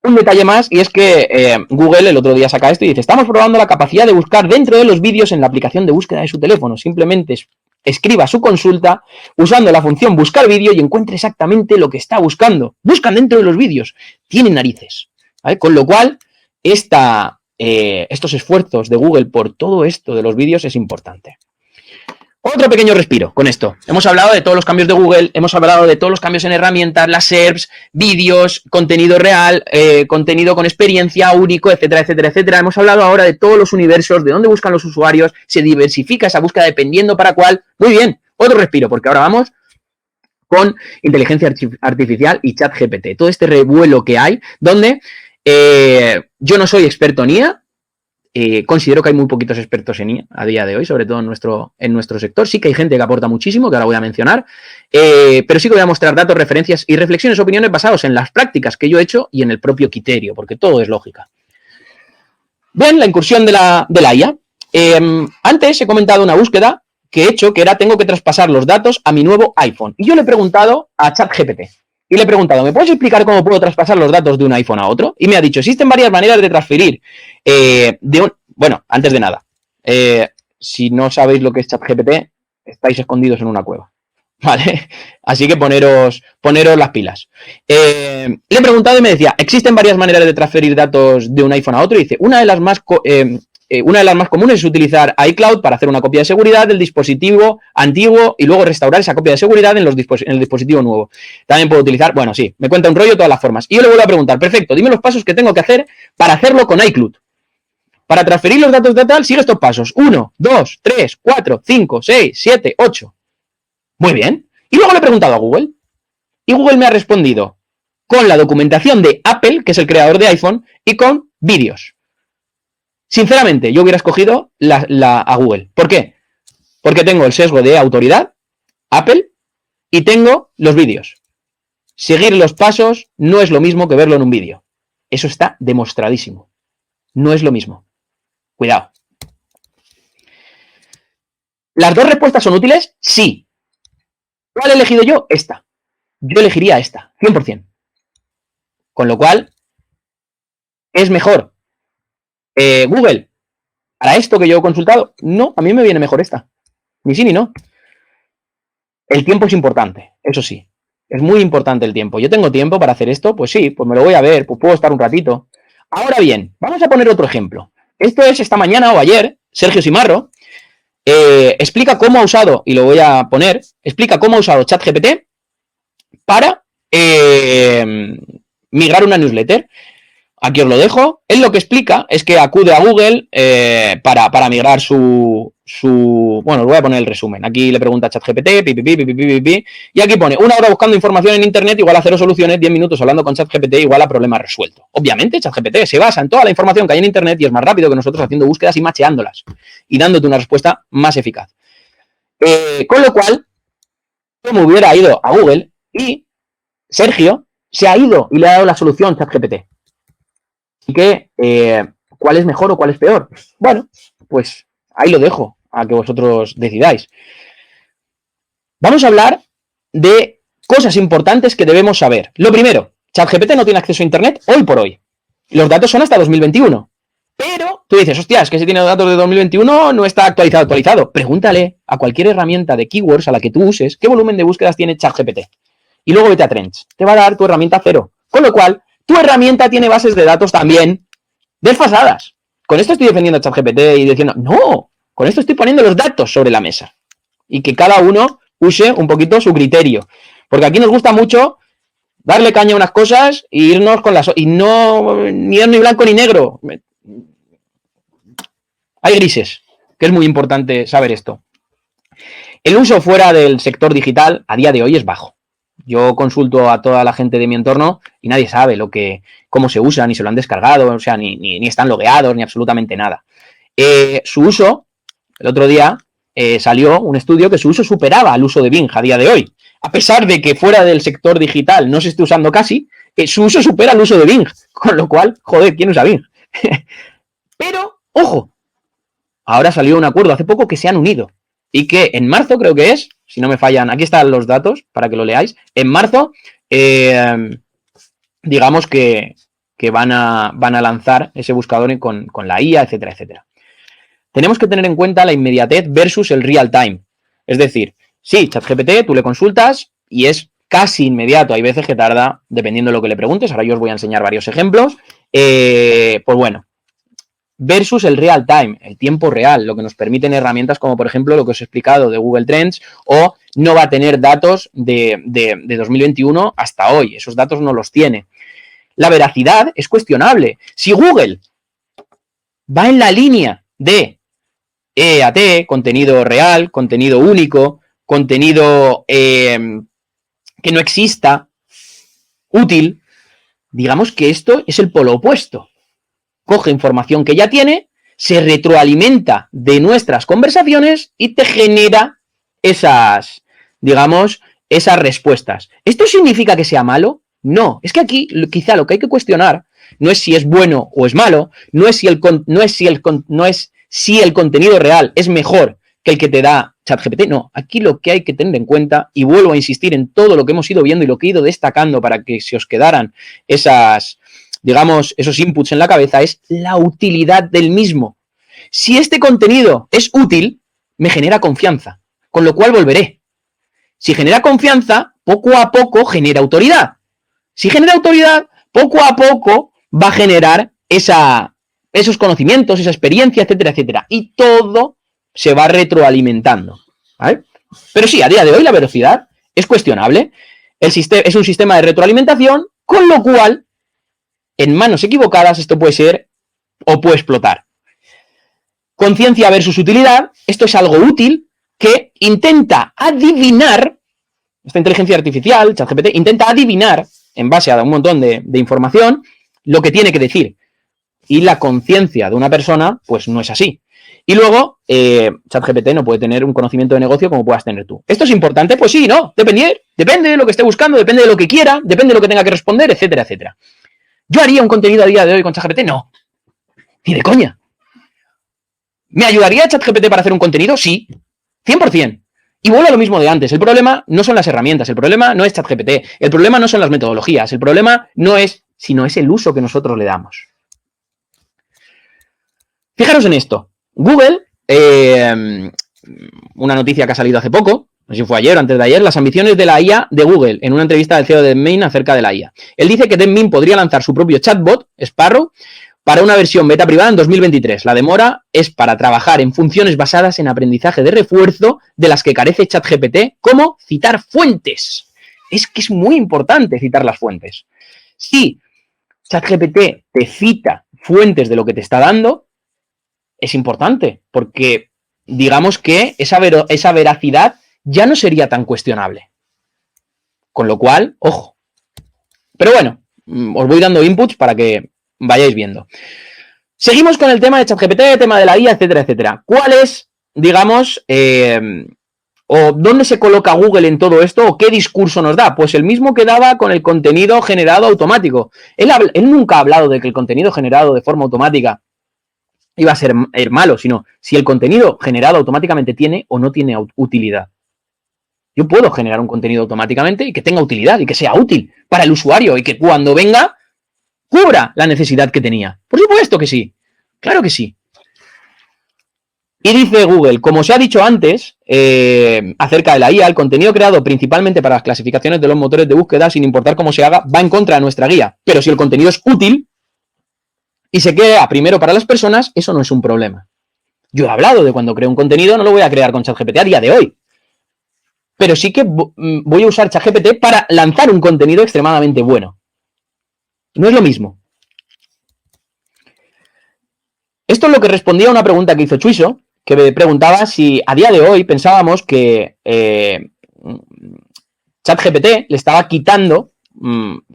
A: un detalle más, y es que Google el otro día saca esto y dice: estamos probando la capacidad de buscar dentro de los vídeos en la aplicación de búsqueda de su teléfono. Simplemente escriba su consulta usando la función buscar vídeo y encuentre exactamente lo que está buscando. Buscan dentro de los vídeos. Tienen narices. ¿Vale? Con lo cual, estos esfuerzos de Google por todo esto de los vídeos es importante. Otro pequeño respiro con esto. Hemos hablado de todos los cambios de Google, hemos hablado de todos los cambios en herramientas, las SERPs, vídeos, contenido real, contenido con experiencia único, etcétera, etcétera, etcétera. Hemos hablado ahora de todos los universos, de dónde buscan los usuarios, se diversifica esa búsqueda dependiendo para cuál. Muy bien, otro respiro, porque ahora vamos con inteligencia artificial y ChatGPT. Todo este revuelo que hay, donde yo no soy experto en IA. Considero que hay muy poquitos expertos en IA a día de hoy, sobre todo en nuestro sector. Sí que hay gente que aporta muchísimo, que ahora voy a mencionar, pero sí que voy a mostrar datos, referencias y reflexiones, opiniones basados en las prácticas que yo he hecho y en el propio criterio, porque todo es lógica. Bien, la incursión de la IA. Antes he comentado una búsqueda que he hecho, que era: tengo que traspasar los datos a mi nuevo iPhone. Y yo le he preguntado a ChatGPT. Y le he preguntado: ¿me puedes explicar cómo puedo traspasar los datos de un iPhone a otro? Y me ha dicho: existen varias maneras de transferir. Bueno, antes de nada, si no sabéis lo que es ChatGPT, estáis escondidos en una cueva. ¿Vale? Así que poneros las pilas. Le he preguntado y me decía: existen varias maneras de transferir datos de un iPhone a otro. Y dice: una de las más comunes es utilizar iCloud para hacer una copia de seguridad del dispositivo antiguo y luego restaurar esa copia de seguridad en el dispositivo nuevo. También puedo utilizar, bueno, sí, me cuenta un rollo de todas las formas. Y yo le vuelvo a preguntar: perfecto, dime los pasos que tengo que hacer para hacerlo con iCloud. Para transferir los datos de tal, sigue estos pasos: 1, 2, 3, 4, 5, 6, 7, 8. Muy bien. Y luego le he preguntado a Google. Y Google me ha respondido con la documentación de Apple, que es el creador de iPhone, y con vídeos. Sinceramente, yo hubiera escogido a Google. ¿Por qué? Porque tengo el sesgo de autoridad, Apple, y tengo los vídeos. Seguir los pasos no es lo mismo que verlo en un vídeo. Eso está demostradísimo. No es lo mismo. Cuidado. ¿Las dos respuestas son útiles? Sí. ¿Cuál he elegido yo? Esta. Yo elegiría esta, 100%. Con lo cual, es mejor. Google, ¿para esto que yo he consultado? No, a mí me viene mejor esta. Ni sí ni no. El tiempo es importante, eso sí. Es muy importante el tiempo. ¿Yo tengo tiempo para hacer esto? Pues sí, pues me lo voy a ver, pues puedo estar un ratito. Ahora bien, vamos a poner otro ejemplo. Esto es esta mañana o ayer, Sergio Simarro explica cómo ha usado, y lo voy a poner, explica cómo ha usado ChatGPT para migrar una newsletter. Aquí os lo dejo. Él lo que explica es que acude a Google para migrar su... Bueno, os voy a poner el resumen. Aquí le pregunta a ChatGPT, y aquí pone: 1 hora buscando información en Internet igual a 0 soluciones, 10 minutos hablando con ChatGPT igual a problema resuelto. Obviamente, ChatGPT se basa en toda la información que hay en Internet y es más rápido que nosotros haciendo búsquedas y macheándolas y dándote una respuesta más eficaz. Con lo cual, yo me hubiera ido a Google y Sergio se ha ido y le ha dado la solución ChatGPT. Así que, ¿cuál es mejor o cuál es peor? Bueno, pues ahí lo dejo a que vosotros decidáis. Vamos a hablar de cosas importantes que debemos saber. Lo primero, ChatGPT no tiene acceso a Internet hoy por hoy. Los datos son hasta 2021. Pero tú dices, hostia, es que si tiene datos de 2021 no está actualizado. Pregúntale a cualquier herramienta de keywords a la que tú uses qué volumen de búsquedas tiene ChatGPT. Y luego vete a Trends. Te va a dar tu herramienta cero. Con lo cual, tu herramienta tiene bases de datos también desfasadas. Con esto estoy defendiendo a ChatGPT y diciendo, no, con esto estoy poniendo los datos sobre la mesa. Y que cada uno use un poquito su criterio. Porque aquí nos gusta mucho darle caña a unas cosas e irnos con las... Y no, ni es ni blanco ni negro. Hay grises, que es muy importante saber esto. El uso fuera del sector digital a día de hoy es bajo. Yo consulto a toda la gente de mi entorno y nadie sabe cómo se usa, ni se lo han descargado, o sea, ni están logueados, ni absolutamente nada. Su uso, el otro día salió un estudio que su uso superaba al uso de Bing a día de hoy. A pesar de que fuera del sector digital no se esté usando casi, su uso supera el uso de Bing. Con lo cual, joder, ¿quién usa Bing? Pero, ojo, ahora salió un acuerdo hace poco que se han unido. Y que en marzo, creo que es, si no me fallan, aquí están los datos para que lo leáis. En marzo, digamos que van a lanzar ese buscador con la IA, etcétera, etcétera. Tenemos que tener en cuenta la inmediatez versus el real time. Es decir, sí, ChatGPT, tú le consultas y es casi inmediato. Hay veces que tarda, dependiendo de lo que le preguntes. Ahora yo os voy a enseñar varios ejemplos. Pues bueno, versus el real time, el tiempo real, lo que nos permiten herramientas como, por ejemplo, lo que os he explicado de Google Trends, o no va a tener datos de 2021 hasta hoy. Esos datos no los tiene. La veracidad es cuestionable. Si Google va en la línea de EAT, contenido real, contenido único, contenido que no exista, útil, digamos que esto es el polo opuesto. Coge información que ya tiene, se retroalimenta de nuestras conversaciones y te genera esas, digamos, esas respuestas. ¿Esto significa que sea malo? No, es que aquí quizá lo que hay que cuestionar no es si es bueno o es malo, no es si el contenido real es mejor que el que te da ChatGPT. No, aquí lo que hay que tener en cuenta, y vuelvo a insistir en todo lo que hemos ido viendo y lo que he ido destacando para que se os quedaran esos inputs en la cabeza, es la utilidad del mismo. Si este contenido es útil, me genera confianza, con lo cual volveré. Si genera confianza, poco a poco genera autoridad. Si genera autoridad, poco a poco va a generar esos conocimientos, esa experiencia, etcétera, etcétera. Y todo se va retroalimentando, ¿vale? Pero sí, a día de hoy la velocidad es cuestionable. Es un sistema de retroalimentación, con lo cual, en manos equivocadas, esto puede ser o puede explotar. Conciencia versus utilidad. Esto es algo útil que intenta adivinar, esta inteligencia artificial, ChatGPT, intenta adivinar, en base a un montón de información, lo que tiene que decir. Y la conciencia de una persona, pues no es así. Y luego, ChatGPT no puede tener un conocimiento de negocio como puedas tener tú. ¿Esto es importante? Pues sí, no. Depende de lo que esté buscando, depende de lo que quiera, depende de lo que tenga que responder, etcétera, etcétera. ¿Yo haría un contenido a día de hoy con ChatGPT? No. Ni de coña. ¿Me ayudaría ChatGPT para hacer un contenido? Sí. 100%. Y vuelvo a lo mismo de antes. El problema no son las herramientas, el problema no es ChatGPT, el problema no son las metodologías, el problema no es, sino es el uso que nosotros le damos. Fijaros en esto. Google, una noticia que ha salido hace poco, no sé si fue ayer o antes de ayer, las ambiciones de la IA de Google, en una entrevista del CEO de DeepMind acerca de la IA. Él dice que DeepMind podría lanzar su propio chatbot, Sparrow, para una versión beta privada en 2023. La demora es para trabajar en funciones basadas en aprendizaje de refuerzo de las que carece ChatGPT, como citar fuentes. Es que es muy importante citar las fuentes. Si ChatGPT te cita fuentes de lo que te está dando, es importante, porque digamos que esa veracidad ya no sería tan cuestionable. Con lo cual, ojo. Pero bueno, os voy dando inputs para que vayáis viendo. Seguimos con el tema de ChatGPT, tema de la IA, etcétera, etcétera. ¿Cuál es, digamos, o dónde se coloca Google en todo esto, o qué discurso nos da? Pues el mismo que daba con el contenido generado automático. Él nunca ha hablado de que el contenido generado de forma automática iba a ser malo, sino si el contenido generado automáticamente tiene o no tiene utilidad. Yo puedo generar un contenido automáticamente y que tenga utilidad y que sea útil para el usuario y que cuando venga cubra la necesidad que tenía. Por supuesto que sí. Claro que sí. Y dice Google, como se ha dicho antes, acerca de la IA, el contenido creado principalmente para las clasificaciones de los motores de búsqueda, sin importar cómo se haga, va en contra de nuestra guía. Pero si el contenido es útil y se crea primero para las personas, eso no es un problema. Yo he hablado de cuando creo un contenido, no lo voy a crear con ChatGPT a día de hoy. Pero sí que voy a usar ChatGPT para lanzar un contenido extremadamente bueno. No es lo mismo. Esto es lo que respondía a una pregunta que hizo Chuiso, que me preguntaba si a día de hoy pensábamos que ChatGPT le estaba quitando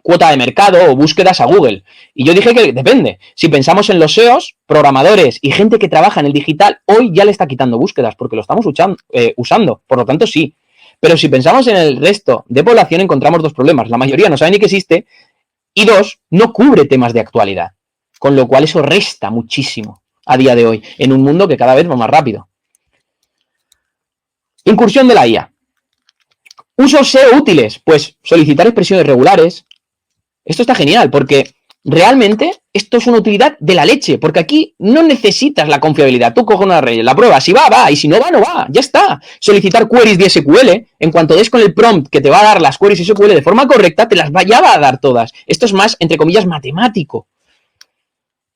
A: cuota de mercado o búsquedas a Google. Y yo dije que depende. Si pensamos en los SEOs, programadores y gente que trabaja en el digital, hoy ya le está quitando búsquedas porque lo estamos usando. Por lo tanto, sí. Pero si pensamos en el resto de población, encontramos dos problemas. La mayoría no sabe ni que existe y dos, no cubre temas de actualidad. Con lo cual eso resta muchísimo a día de hoy, en un mundo que cada vez va más rápido. Incursión de la IA. Usos SEO útiles, pues solicitar expresiones regulares. Esto está genial, porque realmente esto es una utilidad de la leche, porque aquí no necesitas la confiabilidad. Tú coges una array, la pruebas, si va, va, y si no va, no va, ya está. Solicitar queries de SQL, en cuanto des con el prompt que te va a dar las queries SQL de forma correcta, te las ya va a dar todas. Esto es más, entre comillas, matemático.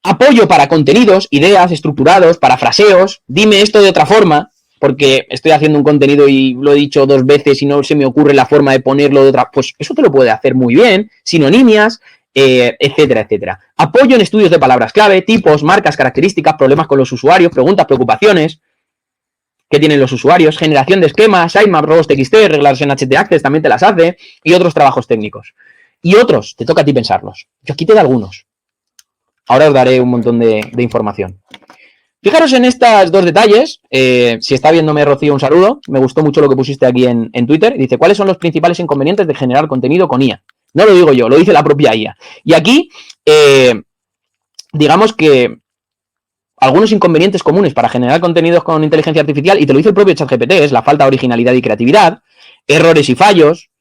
A: Apoyo para contenidos, ideas estructurados, parafraseos, dime esto de otra forma, porque estoy haciendo un contenido y lo he dicho 2 veces y no se me ocurre la forma de ponerlo de otra, pues eso te lo puede hacer muy bien, sinonimias, etcétera, etcétera. Apoyo en estudios de palabras clave, tipos, marcas, características, problemas con los usuarios, preguntas, preocupaciones que tienen los usuarios, generación de esquemas, sitemap, robots TXT, reglas en htaccess también te las hace y otros trabajos técnicos. Y otros, te toca a ti pensarlos. Yo aquí te doy algunos. Ahora os daré un montón de información. Fijaros en estos dos detalles. Si está viéndome, Rocío, un saludo. Me gustó mucho lo que pusiste aquí en Twitter. Dice, ¿cuáles son los principales inconvenientes de generar contenido con IA? No lo digo yo, lo dice la propia IA. Y aquí, digamos que algunos inconvenientes comunes para generar contenidos con inteligencia artificial, y te lo dice el propio ChatGPT, es la falta de originalidad y creatividad, errores y fallos,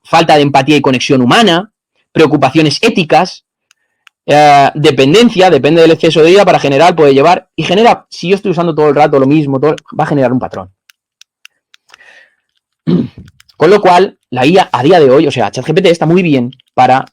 A: falta de empatía y conexión humana, preocupaciones éticas, dependencia, depende del exceso de IA para generar, puede llevar, y genera, si yo estoy usando todo el rato lo mismo, va a generar un patrón. Con lo cual, la IA a día de hoy, o sea, ChatGPT está muy bien para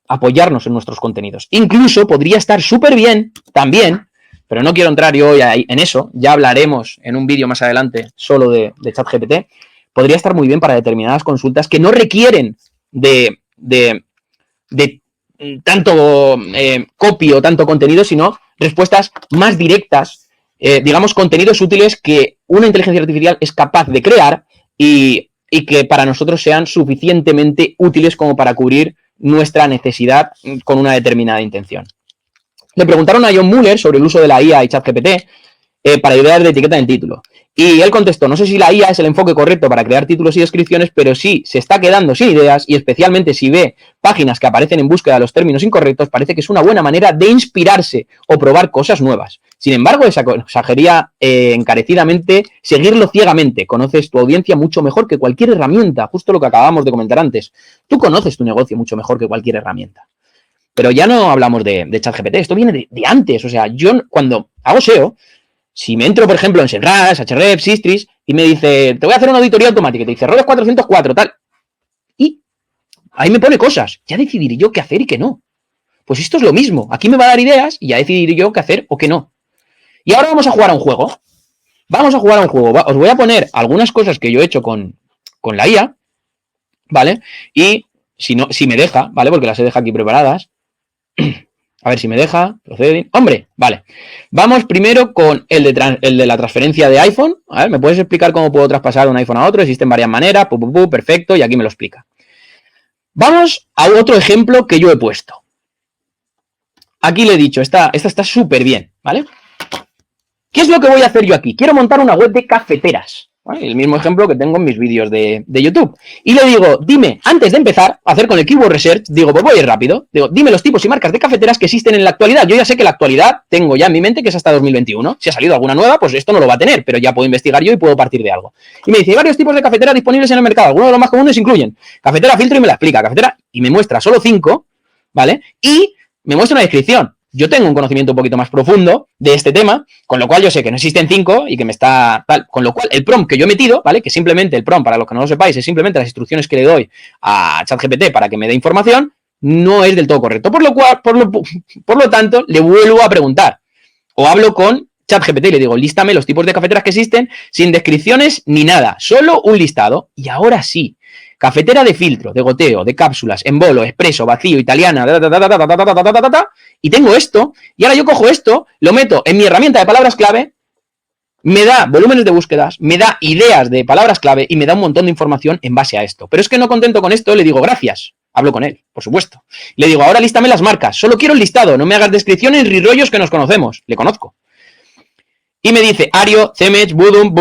A: apoyarnos en nuestros contenidos. Incluso podría estar súper bien también, pero no quiero entrar yo hoy en eso, ya hablaremos en un vídeo más adelante solo de ChatGPT, podría estar muy bien para determinadas consultas que no requieren de tanto copy o tanto contenido, sino respuestas más directas, digamos, contenidos útiles que una inteligencia artificial es capaz de crear y que para nosotros sean suficientemente útiles como para cubrir nuestra necesidad con una determinada intención. Le preguntaron a John Mueller sobre el uso de la IA y ChatGPT para ideas de etiqueta en el título. Y él contestó, no sé si la IA es el enfoque correcto para crear títulos y descripciones, pero sí se está quedando sin ideas y especialmente si ve páginas que aparecen en búsqueda de los términos incorrectos, parece que es una buena manera de inspirarse o probar cosas nuevas. Sin embargo, aconsejaría encarecidamente seguirlo ciegamente. Conoces tu audiencia mucho mejor que cualquier herramienta, justo lo que acabamos de comentar antes. Tú conoces tu negocio mucho mejor que cualquier herramienta. Pero ya no hablamos de ChatGPT, esto viene de antes. O sea, yo cuando hago SEO, si me entro, por ejemplo, en SEMrush, Ahrefs, Sistrix, y me dice, te voy a hacer una auditoría automática, y te dice, errores 404, tal. Y ahí me pone cosas. Ya decidiré yo qué hacer y qué no. Pues esto es lo mismo. Aquí me va a dar ideas y ya decidiré yo qué hacer o qué no. Y ahora vamos a jugar a un juego. Os voy a poner algunas cosas que yo he hecho con la IA, ¿vale? Y si me deja, ¿vale? Porque las he dejado aquí preparadas. A ver si me deja, procede. ¡Hombre! Vale. Vamos primero con el de la transferencia de iPhone. A ver, ¿me puedes explicar cómo puedo traspasar de un iPhone a otro? Existen varias maneras. Perfecto. Y aquí me lo explica. Vamos a otro ejemplo que yo he puesto. Aquí le he dicho, esta está súper bien, ¿vale? ¿Qué es lo que voy a hacer yo aquí? Quiero montar una web de cafeteras. ¿vale? El mismo ejemplo que tengo en mis vídeos de YouTube. Y le digo, dime, antes de empezar a hacer con el Keyword Research, digo, pues voy a ir rápido. Digo, dime los tipos y marcas de cafeteras que existen en la actualidad. Yo ya sé que la actualidad tengo ya en mi mente que es hasta 2021. Si ha salido alguna nueva, pues esto no lo va a tener, pero ya puedo investigar yo y puedo partir de algo. Y me dice, hay varios tipos de cafeteras disponibles en el mercado. Algunos de los más comunes incluyen cafetera filtro y me la explica. Cafetera, y me muestra solo 5, ¿vale? Y me muestra una descripción. Yo tengo un conocimiento un poquito más profundo de este tema, con lo cual yo sé que no existen 5 y que me está tal, con lo cual el prompt que yo he metido, ¿vale? Que simplemente el prompt, para los que no lo sepáis, es simplemente las instrucciones que le doy a ChatGPT para que me dé información, no es del todo correcto. Por lo tanto, le vuelvo a preguntar o hablo con ChatGPT y le digo, lístame los tipos de cafeteras que existen sin descripciones ni nada, solo un listado. Y ahora sí, cafetera de filtro, de goteo, de cápsulas, en bolo, expreso, vacío, italiana, y tengo esto, y ahora yo cojo esto, lo meto en mi herramienta de palabras clave, me da volúmenes de búsquedas, me da ideas de palabras clave y me da un montón de información en base a esto. Pero es que no contento con esto, le digo gracias. Hablo con él, por supuesto. Le digo, ahora lístame las marcas, solo quiero el listado, no me hagas descripciones ni rollos que nos conocemos. Le conozco. Y me dice, Ario, Cemech, Budum,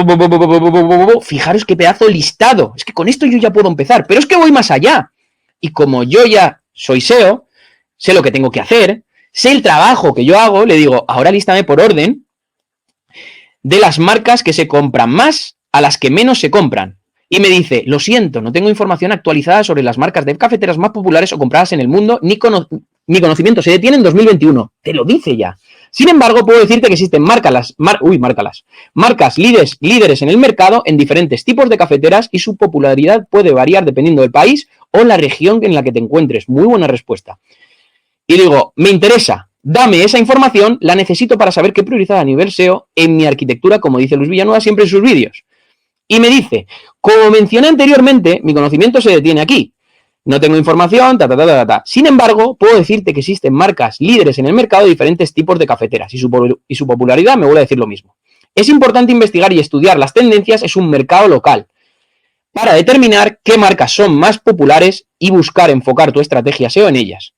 A: fijaros qué pedazo listado. Es que con esto yo ya puedo empezar, pero es que voy más allá. Y como yo ya soy SEO, sé lo que tengo que hacer, sé el trabajo que yo hago, le digo, ahora lístame por orden de las marcas que se compran más a las que menos se compran. Y me dice, lo siento, no tengo información actualizada sobre las marcas de cafeteras más populares o compradas en el mundo, mi conocimiento se detiene en 2021. Te lo dice ya. Sin embargo, puedo decirte que existen marcas líderes en el mercado en diferentes tipos de cafeteras y su popularidad puede variar dependiendo del país o la región en la que te encuentres. Muy buena respuesta. Y digo, me interesa, dame esa información, la necesito para saber qué priorizar a nivel SEO en mi arquitectura, como dice Luis Villanueva siempre en sus vídeos. Y me dice, como mencioné anteriormente, mi conocimiento se detiene aquí. No tengo información, Sin embargo, puedo decirte que existen marcas líderes en el mercado de diferentes tipos de cafeteras y su popularidad me vuelve a decir lo mismo. Es importante investigar y estudiar las tendencias, es un mercado local, para determinar qué marcas son más populares y buscar enfocar tu estrategia SEO en ellas.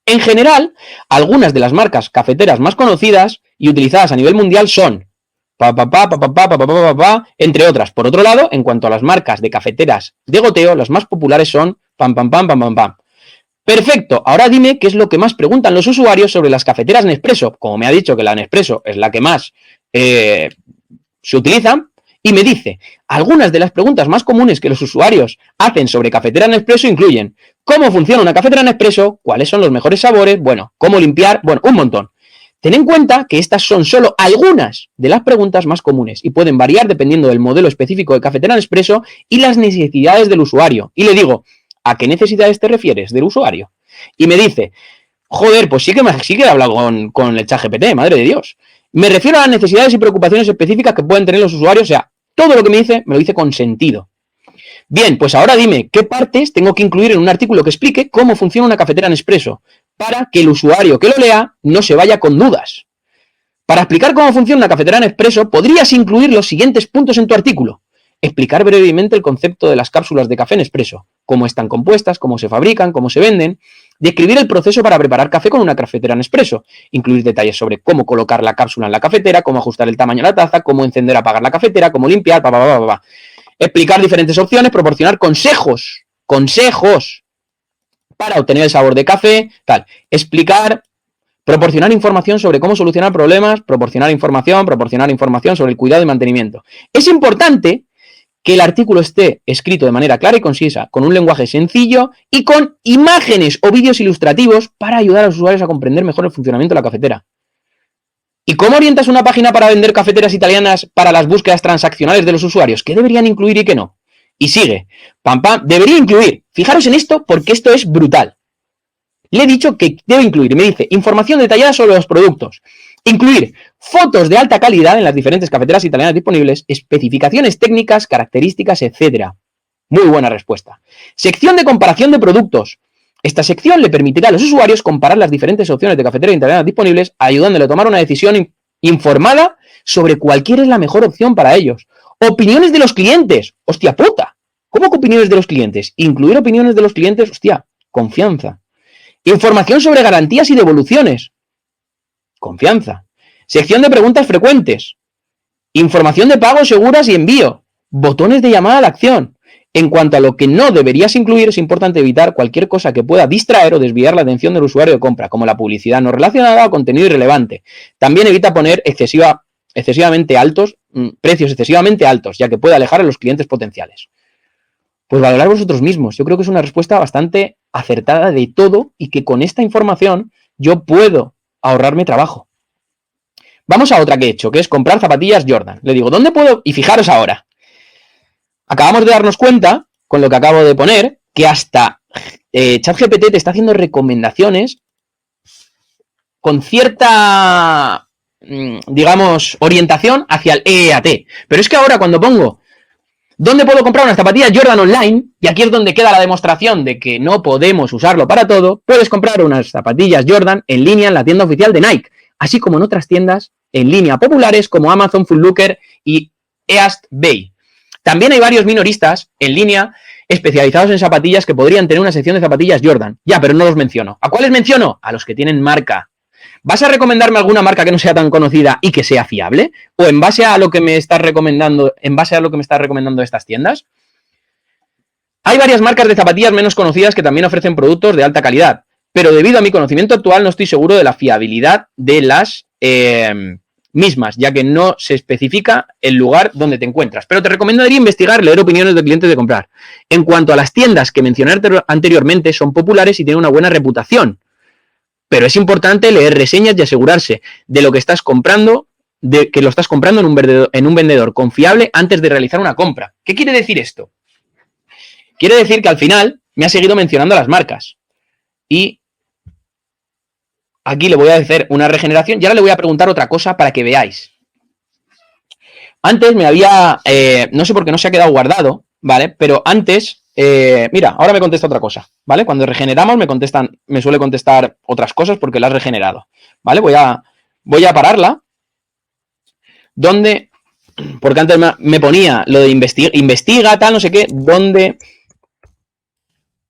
A: En general, algunas de las marcas cafeteras más conocidas y utilizadas a nivel mundial son entre otras. Por otro lado, en cuanto a las marcas de cafeteras de goteo, las más populares son Perfecto, ahora dime qué es lo que más preguntan los usuarios sobre las cafeteras Nespresso. Como me ha dicho que la Nespresso es la que más se utiliza, y me dice, algunas de las preguntas más comunes que los usuarios hacen sobre cafetera Nespresso incluyen cómo funciona una cafetera Nespresso, cuáles son los mejores sabores, bueno, cómo limpiar, bueno, un montón. Ten en cuenta que estas son solo algunas de las preguntas más comunes y pueden variar dependiendo del modelo específico de cafetera Nespresso y las necesidades del usuario. Y le digo, ¿a qué necesidades te refieres del usuario? Y me dice, joder, pues sí que he hablado con el ChatGPT, madre de Dios. Me refiero a las necesidades y preocupaciones específicas que pueden tener los usuarios, o sea, todo lo que me dice, me lo dice con sentido. Bien, pues ahora dime, ¿qué partes tengo que incluir en un artículo que explique cómo funciona una cafetera Nespresso? Para que el usuario que lo lea no se vaya con dudas. Para explicar cómo funciona una cafetera Nespresso, podrías incluir los siguientes puntos en tu artículo. Explicar brevemente el concepto de las cápsulas de café Nespresso, cómo están compuestas, cómo se fabrican, cómo se venden. Describir el proceso para preparar café con una cafetera Nespresso. Incluir detalles sobre cómo colocar la cápsula en la cafetera, cómo ajustar el tamaño de la taza, cómo encender o apagar la cafetera, cómo limpiar, Explicar diferentes opciones, proporcionar consejos para obtener el sabor de café, tal. Explicar, proporcionar información sobre cómo solucionar problemas, proporcionar información sobre el cuidado y mantenimiento. Es importante que el artículo esté escrito de manera clara y concisa, con un lenguaje sencillo y con imágenes o vídeos ilustrativos para ayudar a los usuarios a comprender mejor el funcionamiento de la cafetera. ¿Y cómo orientas una página para vender cafeteras italianas para las búsquedas transaccionales de los usuarios? ¿Qué deberían incluir y qué no? Y sigue, debería incluir, fijaros en esto porque esto es brutal. Le he dicho que debe incluir, y me dice, información detallada sobre los productos, incluir fotos de alta calidad en las diferentes cafeteras italianas disponibles, especificaciones técnicas, características, etc. Muy buena respuesta. Sección de comparación de productos. Esta sección le permitirá a los usuarios comparar las diferentes opciones de cafeteras italianas disponibles, ayudándole a tomar una decisión informada sobre cualquiera es la mejor opción para ellos. Opiniones de los clientes. Hostia puta. ¿Cómo que opiniones de los clientes? Incluir opiniones de los clientes, hostia, confianza. Información sobre garantías y devoluciones. Confianza. Sección de preguntas frecuentes. Información de pagos seguras y envío. botones de llamada a la acción. En cuanto a lo que no deberías incluir, es importante evitar cualquier cosa que pueda distraer o desviar la atención del usuario de compra, como la publicidad no relacionada o contenido irrelevante. También evita poner excesivamente altos, precios excesivamente altos, ya que puede alejar a los clientes potenciales. Pues valorar vosotros mismos. Yo creo que es una respuesta bastante acertada de todo y que con esta información yo puedo ahorrarme trabajo. Vamos a otra que he hecho, que es comprar zapatillas Jordan. Le digo, ¿dónde puedo? Y fijaros ahora. Acabamos de darnos cuenta, con lo que acabo de poner, que hasta ChatGPT te está haciendo recomendaciones con cierta, digamos, orientación hacia el EAT. Pero es que ahora cuando pongo ¿dónde puedo comprar unas zapatillas Jordan online? Y aquí es donde queda la demostración de que no podemos usarlo para todo. Puedes comprar unas zapatillas Jordan en línea en la tienda oficial de Nike, así como en otras tiendas en línea populares como Amazon, Foot Locker y Eastbay. También hay varios minoristas en línea especializados en zapatillas que podrían tener una sección de zapatillas Jordan. Ya, pero no los menciono. ¿A cuáles menciono? A los que tienen marca. ¿Vas a recomendarme alguna marca que no sea tan conocida y que sea fiable? ¿O en base a lo que me estás recomendando, estas tiendas? Hay varias marcas de zapatillas menos conocidas que también ofrecen productos de alta calidad, pero debido a mi conocimiento actual no estoy seguro de la fiabilidad de las mismas, ya que no se especifica el lugar donde te encuentras. Pero te recomendaría investigar, leer opiniones de clientes de comprar. En cuanto a las tiendas que mencioné anteriormente, son populares y tienen una buena reputación. Pero es importante leer reseñas y asegurarse de lo que estás comprando, de que lo estás comprando en un vendedor confiable antes de realizar una compra. ¿Qué quiere decir esto? Quiere decir que al final me ha seguido mencionando las marcas. Y aquí le voy a hacer una regeneración y ahora le voy a preguntar otra cosa para que veáis. Antes me había, no sé por qué no se ha quedado guardado, ¿vale? Pero antes, mira, ahora me contesta otra cosa, ¿vale? Cuando regeneramos me suele contestar otras cosas porque la has regenerado, ¿vale? Voy a pararla. ¿Dónde? Porque antes me ponía lo de investiga, tal, no sé qué. ¿Dónde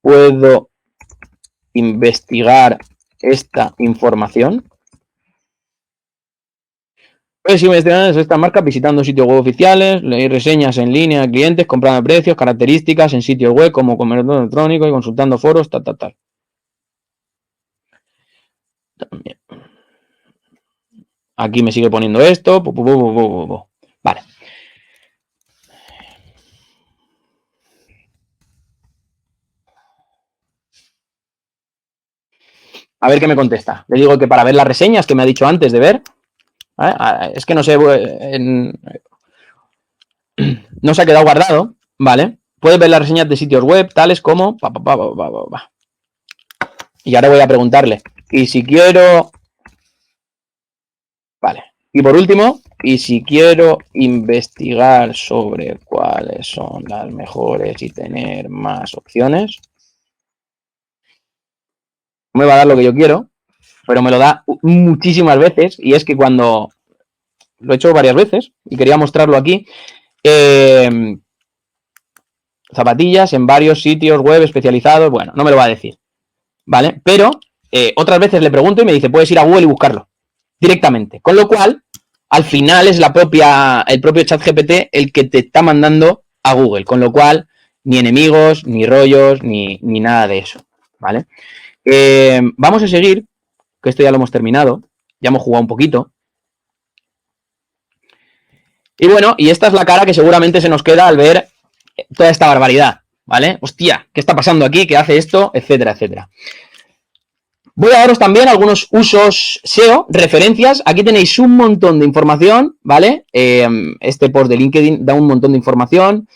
A: puedo investigar esta información? Puedes investigar esta marca visitando sitios web oficiales, leer reseñas en línea de clientes, comprando precios, características en sitios web como comercio electrónico y consultando foros, tal. También. Aquí me sigue poniendo esto. Vale. A ver qué me contesta. Le digo que para ver las reseñas que me ha dicho antes de ver. Es que no sé. No se ha quedado guardado. Vale. Puedes ver las reseñas de sitios web, tales como. Y ahora voy a preguntarle. Y si quiero. Vale. Y por último, y si quiero investigar sobre cuáles son las mejores y tener más opciones, me va a dar lo que yo quiero, pero me lo da muchísimas veces. Y es que cuando lo he hecho varias veces y quería mostrarlo aquí, zapatillas en varios sitios web especializados, bueno, no me lo va a decir, ¿vale? Pero otras veces le pregunto y me dice, puedes ir a Google y buscarlo directamente. Con lo cual, al final es el propio ChatGPT el que te está mandando a Google. Con lo cual, ni enemigos, ni rollos, ni nada de eso, ¿vale? Vamos a seguir, que esto ya lo hemos terminado. Ya hemos jugado un poquito. Y bueno, y esta es la cara que seguramente se nos queda al ver toda esta barbaridad, ¿vale? Hostia, ¿qué está pasando aquí? ¿Qué hace esto? Etcétera, etcétera. Voy a daros también algunos usos SEO, referencias. Aquí tenéis un montón de información, ¿vale? Este post de LinkedIn da un montón de información.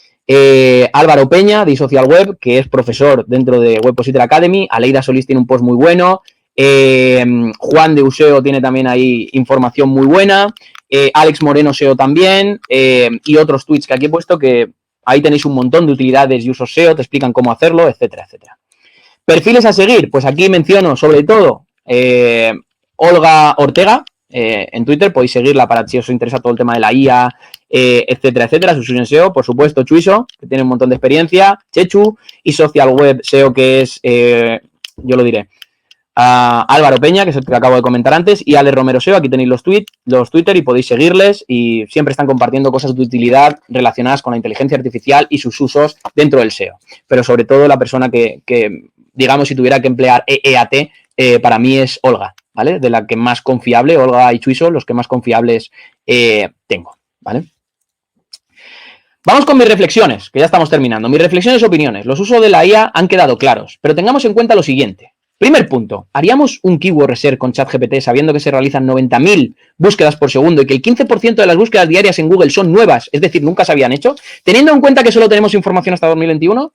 A: Álvaro Peña, de Social Web, que es profesor dentro de Webpositor Academy. Aleida Solís tiene un post muy bueno. Juan de Useo tiene también ahí información muy buena. Alex Moreno SEO también. Y otros tweets que aquí he puesto que ahí tenéis un montón de utilidades y usos SEO, te explican cómo hacerlo, etcétera, etcétera. Perfiles a seguir, pues aquí menciono sobre todo Olga Ortega en Twitter, podéis seguirla para si os interesa todo el tema de la IA, etcétera, etcétera. Su SEO, por supuesto, Chuiso, que tiene un montón de experiencia, Chechu, y Social Web SEO, que es, yo lo diré, a Álvaro Peña, que es el que acabo de comentar antes, y Ale Romero SEO. Aquí tenéis los Twitter y podéis seguirles, y siempre están compartiendo cosas de utilidad relacionadas con la inteligencia artificial y sus usos dentro del SEO. Pero sobre todo la persona que digamos, si tuviera que emplear EAT, para mí es Olga, ¿vale? De la que más confiable, Olga y Chuiso, los que más confiables tengo, ¿vale? Vamos con mis reflexiones, que ya estamos terminando. Mis reflexiones y opiniones. Los usos de la IA han quedado claros, pero tengamos en cuenta lo siguiente. Primer punto, ¿haríamos un keyword research con ChatGPT sabiendo que se realizan 90.000 búsquedas por segundo y que el 15% de las búsquedas diarias en Google son nuevas, es decir, nunca se habían hecho? Teniendo en cuenta que solo tenemos información hasta 2021,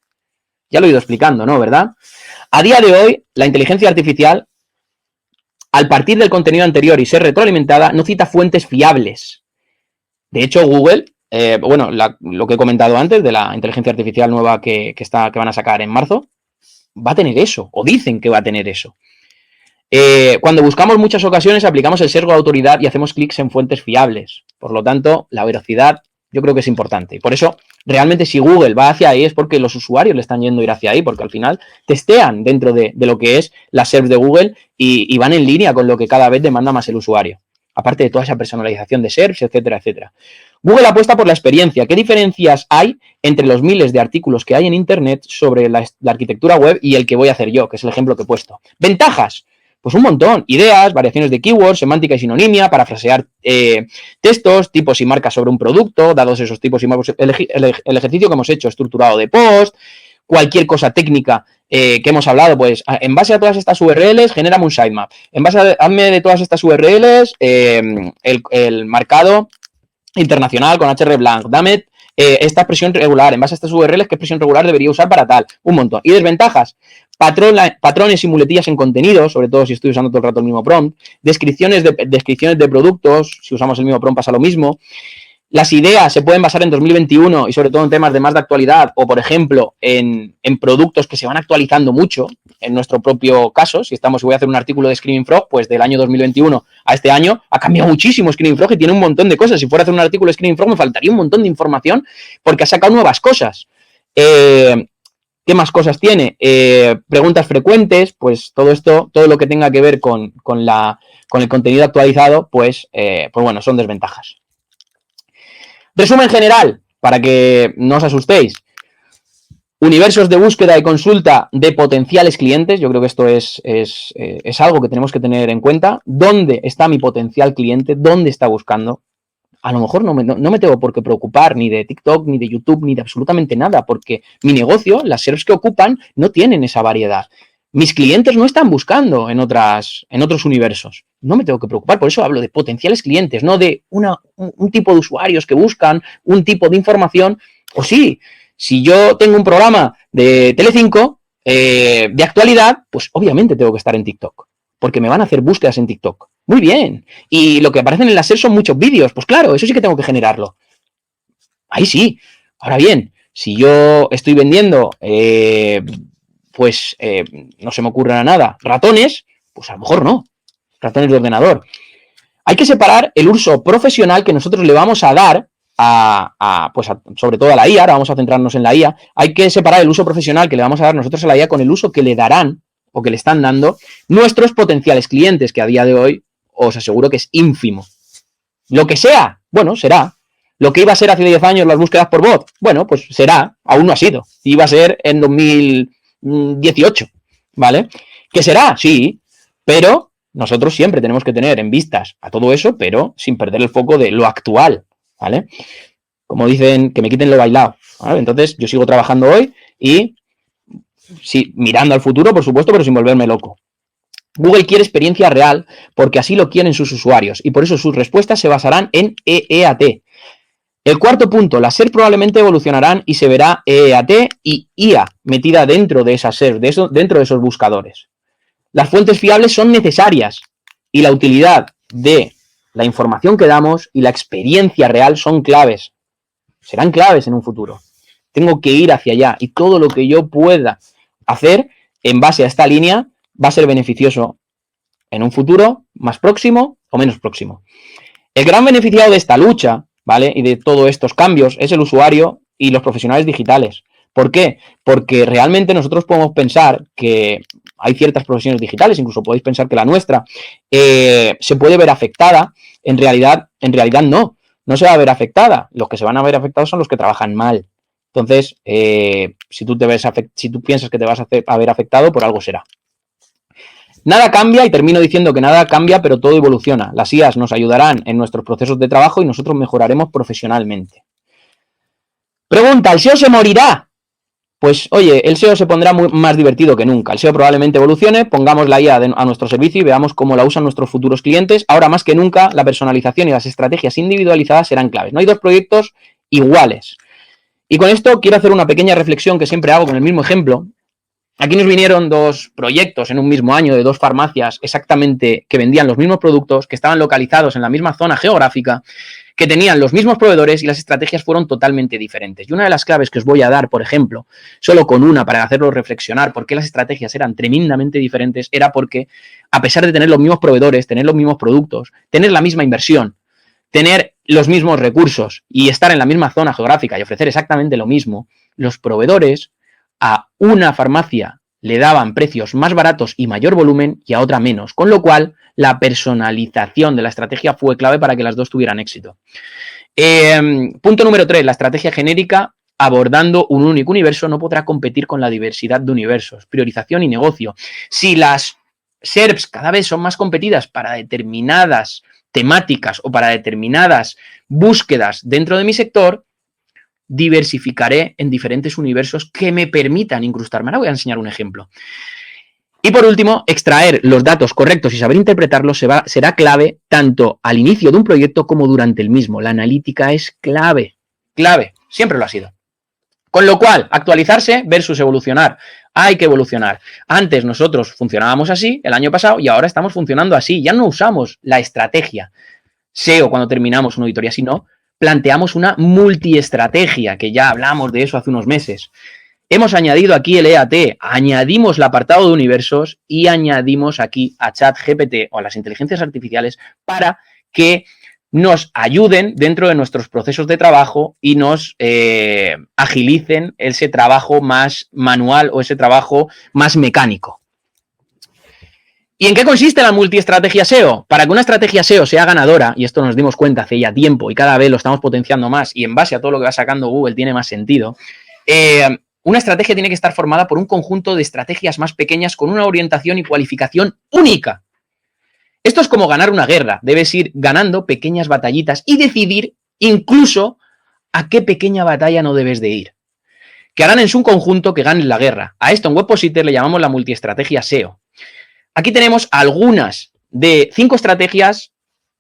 A: ya lo he ido explicando, ¿no? ¿Verdad? A día de hoy, la inteligencia artificial, al partir del contenido anterior y ser retroalimentada, no cita fuentes fiables. De hecho, Google, lo que he comentado antes de la inteligencia artificial nueva que van a sacar en marzo, va a tener eso, o dicen que va a tener eso. Cuando buscamos muchas ocasiones aplicamos el sesgo de autoridad y hacemos clics en fuentes fiables. Por lo tanto, la veracidad yo creo que es importante. Y por eso, realmente, si Google va hacia ahí es porque los usuarios le están yendo a ir hacia ahí, porque al final testean dentro de lo que es la SERP de Google y van en línea con lo que cada vez demanda más el usuario. Aparte de toda esa personalización de SERPs, etcétera, etcétera. Google apuesta por la experiencia. ¿Qué diferencias hay entre los miles de artículos que hay en Internet sobre la arquitectura web y el que voy a hacer yo, que es el ejemplo que he puesto? ¿Ventajas? Pues un montón. Ideas, variaciones de keywords, semántica y sinonimia, parafrasear textos, tipos y marcas sobre un producto, dados esos tipos y marcas. El ejercicio que hemos hecho estructurado de post, cualquier cosa técnica que hemos hablado, pues en base a todas estas URLs, genérame un sitemap. En base a, hazme de todas estas URLs el marcado internacional con hreflang, dame esta expresión regular, en base a estas URLs, ¿qué expresión regular debería usar para tal? Un montón. Y desventajas, patrones y muletillas en contenido, sobre todo si estoy usando todo el rato el mismo prompt, descripciones de productos, si usamos el mismo prompt pasa lo mismo. Las ideas se pueden basar en 2021 y sobre todo en temas de más de actualidad o, por ejemplo, en productos que se van actualizando mucho. En nuestro propio caso, si voy a hacer un artículo de Screaming Frog, pues del año 2021 a este año ha cambiado muchísimo Screaming Frog y tiene un montón de cosas. Si fuera a hacer un artículo de Screaming Frog me faltaría un montón de información porque ha sacado nuevas cosas. ¿Qué más cosas tiene? Preguntas frecuentes, pues todo esto, todo lo que tenga que ver con el contenido actualizado, pues bueno, son desventajas. Resumen general, para que no os asustéis. Universos de búsqueda y consulta de potenciales clientes. Yo creo que esto es algo que tenemos que tener en cuenta. ¿Dónde está mi potencial cliente? ¿Dónde está buscando? A lo mejor no me tengo por qué preocupar ni de TikTok, ni de YouTube, ni de absolutamente nada, porque mi negocio, las SERPs que ocupan, no tienen esa variedad. Mis clientes no están buscando en otros universos. No me tengo que preocupar, por eso hablo de potenciales clientes, no de un tipo de usuarios que buscan un tipo de información. O sí, si yo tengo un programa de Telecinco de actualidad, pues obviamente tengo que estar en TikTok, porque me van a hacer búsquedas en TikTok. Muy bien. Y lo que aparecen en la SER son muchos vídeos. Pues claro, eso sí que tengo que generarlo. Ahí sí. Ahora bien, si yo estoy vendiendo no se me ocurre nada, ratones, pues a lo mejor no, ratones de ordenador. Hay que separar el uso profesional que nosotros le vamos a dar sobre todo a la IA, ahora vamos a centrarnos en la IA, hay que separar el uso profesional que le vamos a dar nosotros a la IA con el uso que le darán o que le están dando nuestros potenciales clientes, que a día de hoy os aseguro que es ínfimo. Lo que sea, bueno, será. Lo que iba a ser hace 10 años las búsquedas por voz, bueno, pues será, aún no ha sido. Iba a ser en 2018, ¿vale? ¿Qué será? Sí, pero nosotros siempre tenemos que tener en vistas a todo eso, pero sin perder el foco de lo actual, ¿vale? Como dicen, que me quiten lo bailado, ¿vale? Entonces, yo sigo trabajando hoy y sí, mirando al futuro, por supuesto, pero sin volverme loco. Google quiere experiencia real porque así lo quieren sus usuarios y por eso sus respuestas se basarán en EAT. El cuarto punto, las SERP probablemente evolucionarán y se verá EAT y IA metida dentro de esas SERP, dentro de esos buscadores. Las fuentes fiables son necesarias y la utilidad de la información que damos y la experiencia real son claves. Serán claves en un futuro. Tengo que ir hacia allá y todo lo que yo pueda hacer en base a esta línea va a ser beneficioso en un futuro más próximo o menos próximo. El gran beneficiado de esta lucha, ¿vale? Y de todos estos cambios es el usuario y los profesionales digitales. ¿Por qué? Porque realmente nosotros podemos pensar que hay ciertas profesiones digitales, incluso podéis pensar que la nuestra se puede ver afectada. En realidad no se va a ver afectada. Los que se van a ver afectados son los que trabajan mal. Entonces, si tú piensas que te vas a ver afectado, por algo será. Nada cambia, y termino diciendo que nada cambia, pero todo evoluciona. Las IAs nos ayudarán en nuestros procesos de trabajo y nosotros mejoraremos profesionalmente. Pregunta, ¿el SEO se morirá? Pues oye, el SEO se pondrá más divertido que nunca. El SEO probablemente evolucione, pongamos la IA a nuestro servicio y veamos cómo la usan nuestros futuros clientes. Ahora más que nunca, la personalización y las estrategias individualizadas serán claves. No hay dos proyectos iguales. Y con esto quiero hacer una pequeña reflexión que siempre hago con el mismo ejemplo. Aquí nos vinieron dos proyectos en un mismo año de dos farmacias exactamente que vendían los mismos productos, que estaban localizados en la misma zona geográfica, que tenían los mismos proveedores y las estrategias fueron totalmente diferentes. Y una de las claves que os voy a dar, por ejemplo, solo con una para hacerlo reflexionar por qué las estrategias eran tremendamente diferentes, era porque a pesar de tener los mismos proveedores, tener los mismos productos, tener la misma inversión, tener los mismos recursos y estar en la misma zona geográfica y ofrecer exactamente lo mismo, los proveedores a una farmacia le daban precios más baratos y mayor volumen y a otra menos, con lo cual la personalización de la estrategia fue clave para que las dos tuvieran éxito. Punto número 3, la estrategia genérica abordando un único universo no podrá competir con la diversidad de universos, priorización y negocio. Si las SERPs cada vez son más competidas para determinadas temáticas o para determinadas búsquedas dentro de mi sector, diversificaré en diferentes universos que me permitan incrustarme. Ahora voy a enseñar un ejemplo. Y por último, extraer los datos correctos y saber interpretarlos será clave tanto al inicio de un proyecto como durante el mismo. La analítica es clave, siempre lo ha sido. Con lo cual, actualizarse versus evolucionar. Hay que evolucionar. Antes nosotros funcionábamos así el año pasado y ahora estamos funcionando así. Ya no usamos la estrategia SEO cuando terminamos una auditoría, sino planteamos una multiestrategia, que ya hablamos de eso hace unos meses. Hemos añadido aquí el EAT, añadimos el apartado de universos y añadimos aquí a ChatGPT o a las inteligencias artificiales para que nos ayuden dentro de nuestros procesos de trabajo y nos agilicen ese trabajo más manual o ese trabajo más mecánico. ¿Y en qué consiste la multiestrategia SEO? Para que una estrategia SEO sea ganadora, y esto nos dimos cuenta hace ya tiempo y cada vez lo estamos potenciando más y en base a todo lo que va sacando Google tiene más sentido, una estrategia tiene que estar formada por un conjunto de estrategias más pequeñas con una orientación y cualificación única. Esto es como ganar una guerra. Debes ir ganando pequeñas batallitas y decidir incluso a qué pequeña batalla no debes de ir. Que harán en su conjunto que ganen la guerra. A esto en Webpositor le llamamos la multiestrategia SEO. Aquí tenemos algunas de 5 estrategias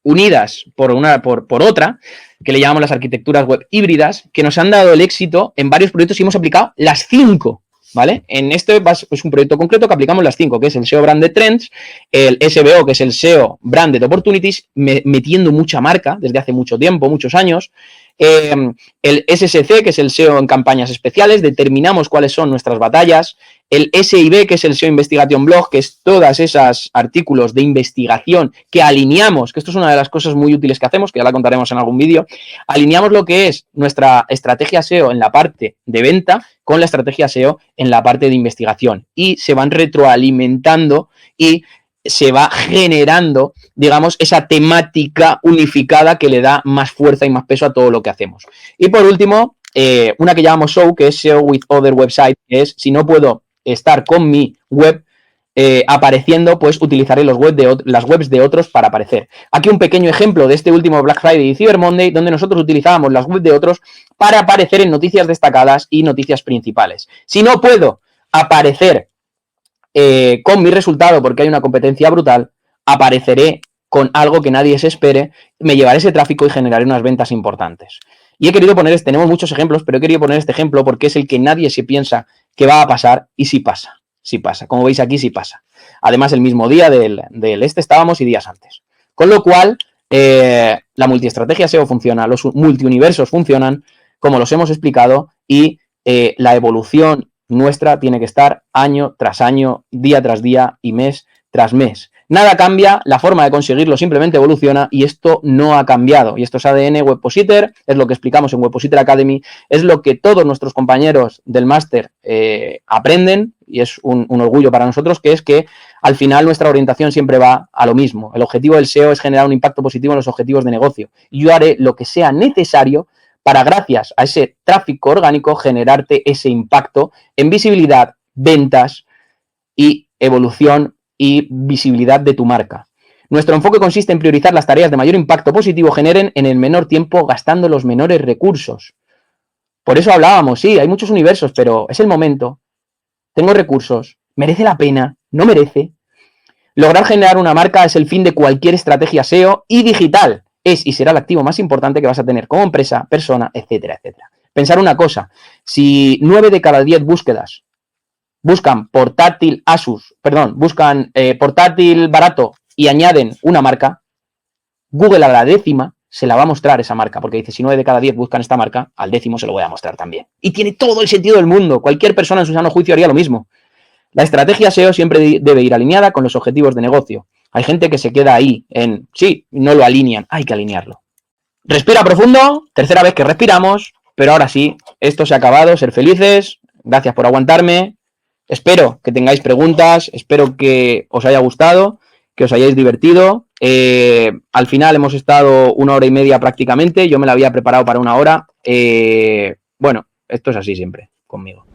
A: unidas por otra, que le llamamos las arquitecturas web híbridas, que nos han dado el éxito en varios proyectos y hemos aplicado las 5, ¿vale? En este es un proyecto concreto que aplicamos las 5, que es el SEO Branded Trends, el SBO, que es el SEO Branded Opportunities, metiendo mucha marca desde hace mucho tiempo, muchos años, el SSC, que es el SEO en campañas especiales, determinamos cuáles son nuestras batallas, el SIB, que es el SEO Investigation Blog, que es todas esas artículos de investigación que alineamos, que esto es una de las cosas muy útiles que hacemos, que ya la contaremos en algún vídeo, alineamos lo que es nuestra estrategia SEO en la parte de venta con la estrategia SEO en la parte de investigación y se van retroalimentando y se va generando, digamos, esa temática unificada que le da más fuerza y más peso a todo lo que hacemos. Y por último, una que llamamos SEO, que es SEO with other websites, que es si no puedo estar con mi web apareciendo, pues utilizaré las webs de otros para aparecer. Aquí un pequeño ejemplo de este último Black Friday y Cyber Monday, donde nosotros utilizábamos las webs de otros para aparecer en noticias destacadas y noticias principales. Si no puedo aparecer con mi resultado porque hay una competencia brutal, apareceré con algo que nadie se espere, me llevaré ese tráfico y generaré unas ventas importantes. Y he querido poner, tenemos muchos ejemplos, pero he querido poner este ejemplo porque es el que nadie se piensa que va a pasar y sí pasa. Sí pasa. Como veis aquí, sí pasa. Además, el mismo día del estábamos y días antes. Con lo cual, la multiestrategia SEO funciona, los multiuniversos funcionan, como los hemos explicado, y la evolución nuestra tiene que estar año tras año, día tras día y mes tras mes. Nada cambia, la forma de conseguirlo simplemente evoluciona y esto no ha cambiado. Y esto es ADN Webpositor, es lo que explicamos en Webpositor Academy, es lo que todos nuestros compañeros del máster aprenden y es un orgullo para nosotros, que es que al final nuestra orientación siempre va a lo mismo. El objetivo del SEO es generar un impacto positivo en los objetivos de negocio. Y yo haré lo que sea necesario para, gracias a ese tráfico orgánico, generarte ese impacto en visibilidad, ventas y evolución y visibilidad de tu marca. Nuestro enfoque consiste en priorizar las tareas de mayor impacto positivo generen en el menor tiempo gastando los menores recursos. Por eso hablábamos, sí, hay muchos universos, pero es el momento. Tengo recursos, merece la pena, no merece. Lograr generar una marca es el fin de cualquier estrategia SEO y digital. Es y será el activo más importante que vas a tener como empresa, persona, etcétera, etcétera. Pensar una cosa, si 9 de cada 10 búsquedas buscan portátil Asus, buscan portátil barato y añaden una marca, Google a la 10ª se la va a mostrar esa marca, porque dice, si 9 de cada 10 buscan esta marca, al 10º se lo voy a mostrar también. Y tiene todo el sentido del mundo, cualquier persona en su sano juicio haría lo mismo. La estrategia SEO siempre debe ir alineada con los objetivos de negocio. Hay gente que se queda ahí en, sí, no lo alinean, hay que alinearlo. Respira profundo, tercera vez que respiramos, pero ahora sí, esto se ha acabado, ser felices, gracias por aguantarme. Espero que tengáis preguntas, espero que os haya gustado, que os hayáis divertido. Al final hemos estado 1 hora y media prácticamente, yo me la había preparado para 1 hora. Bueno, esto es así siempre conmigo.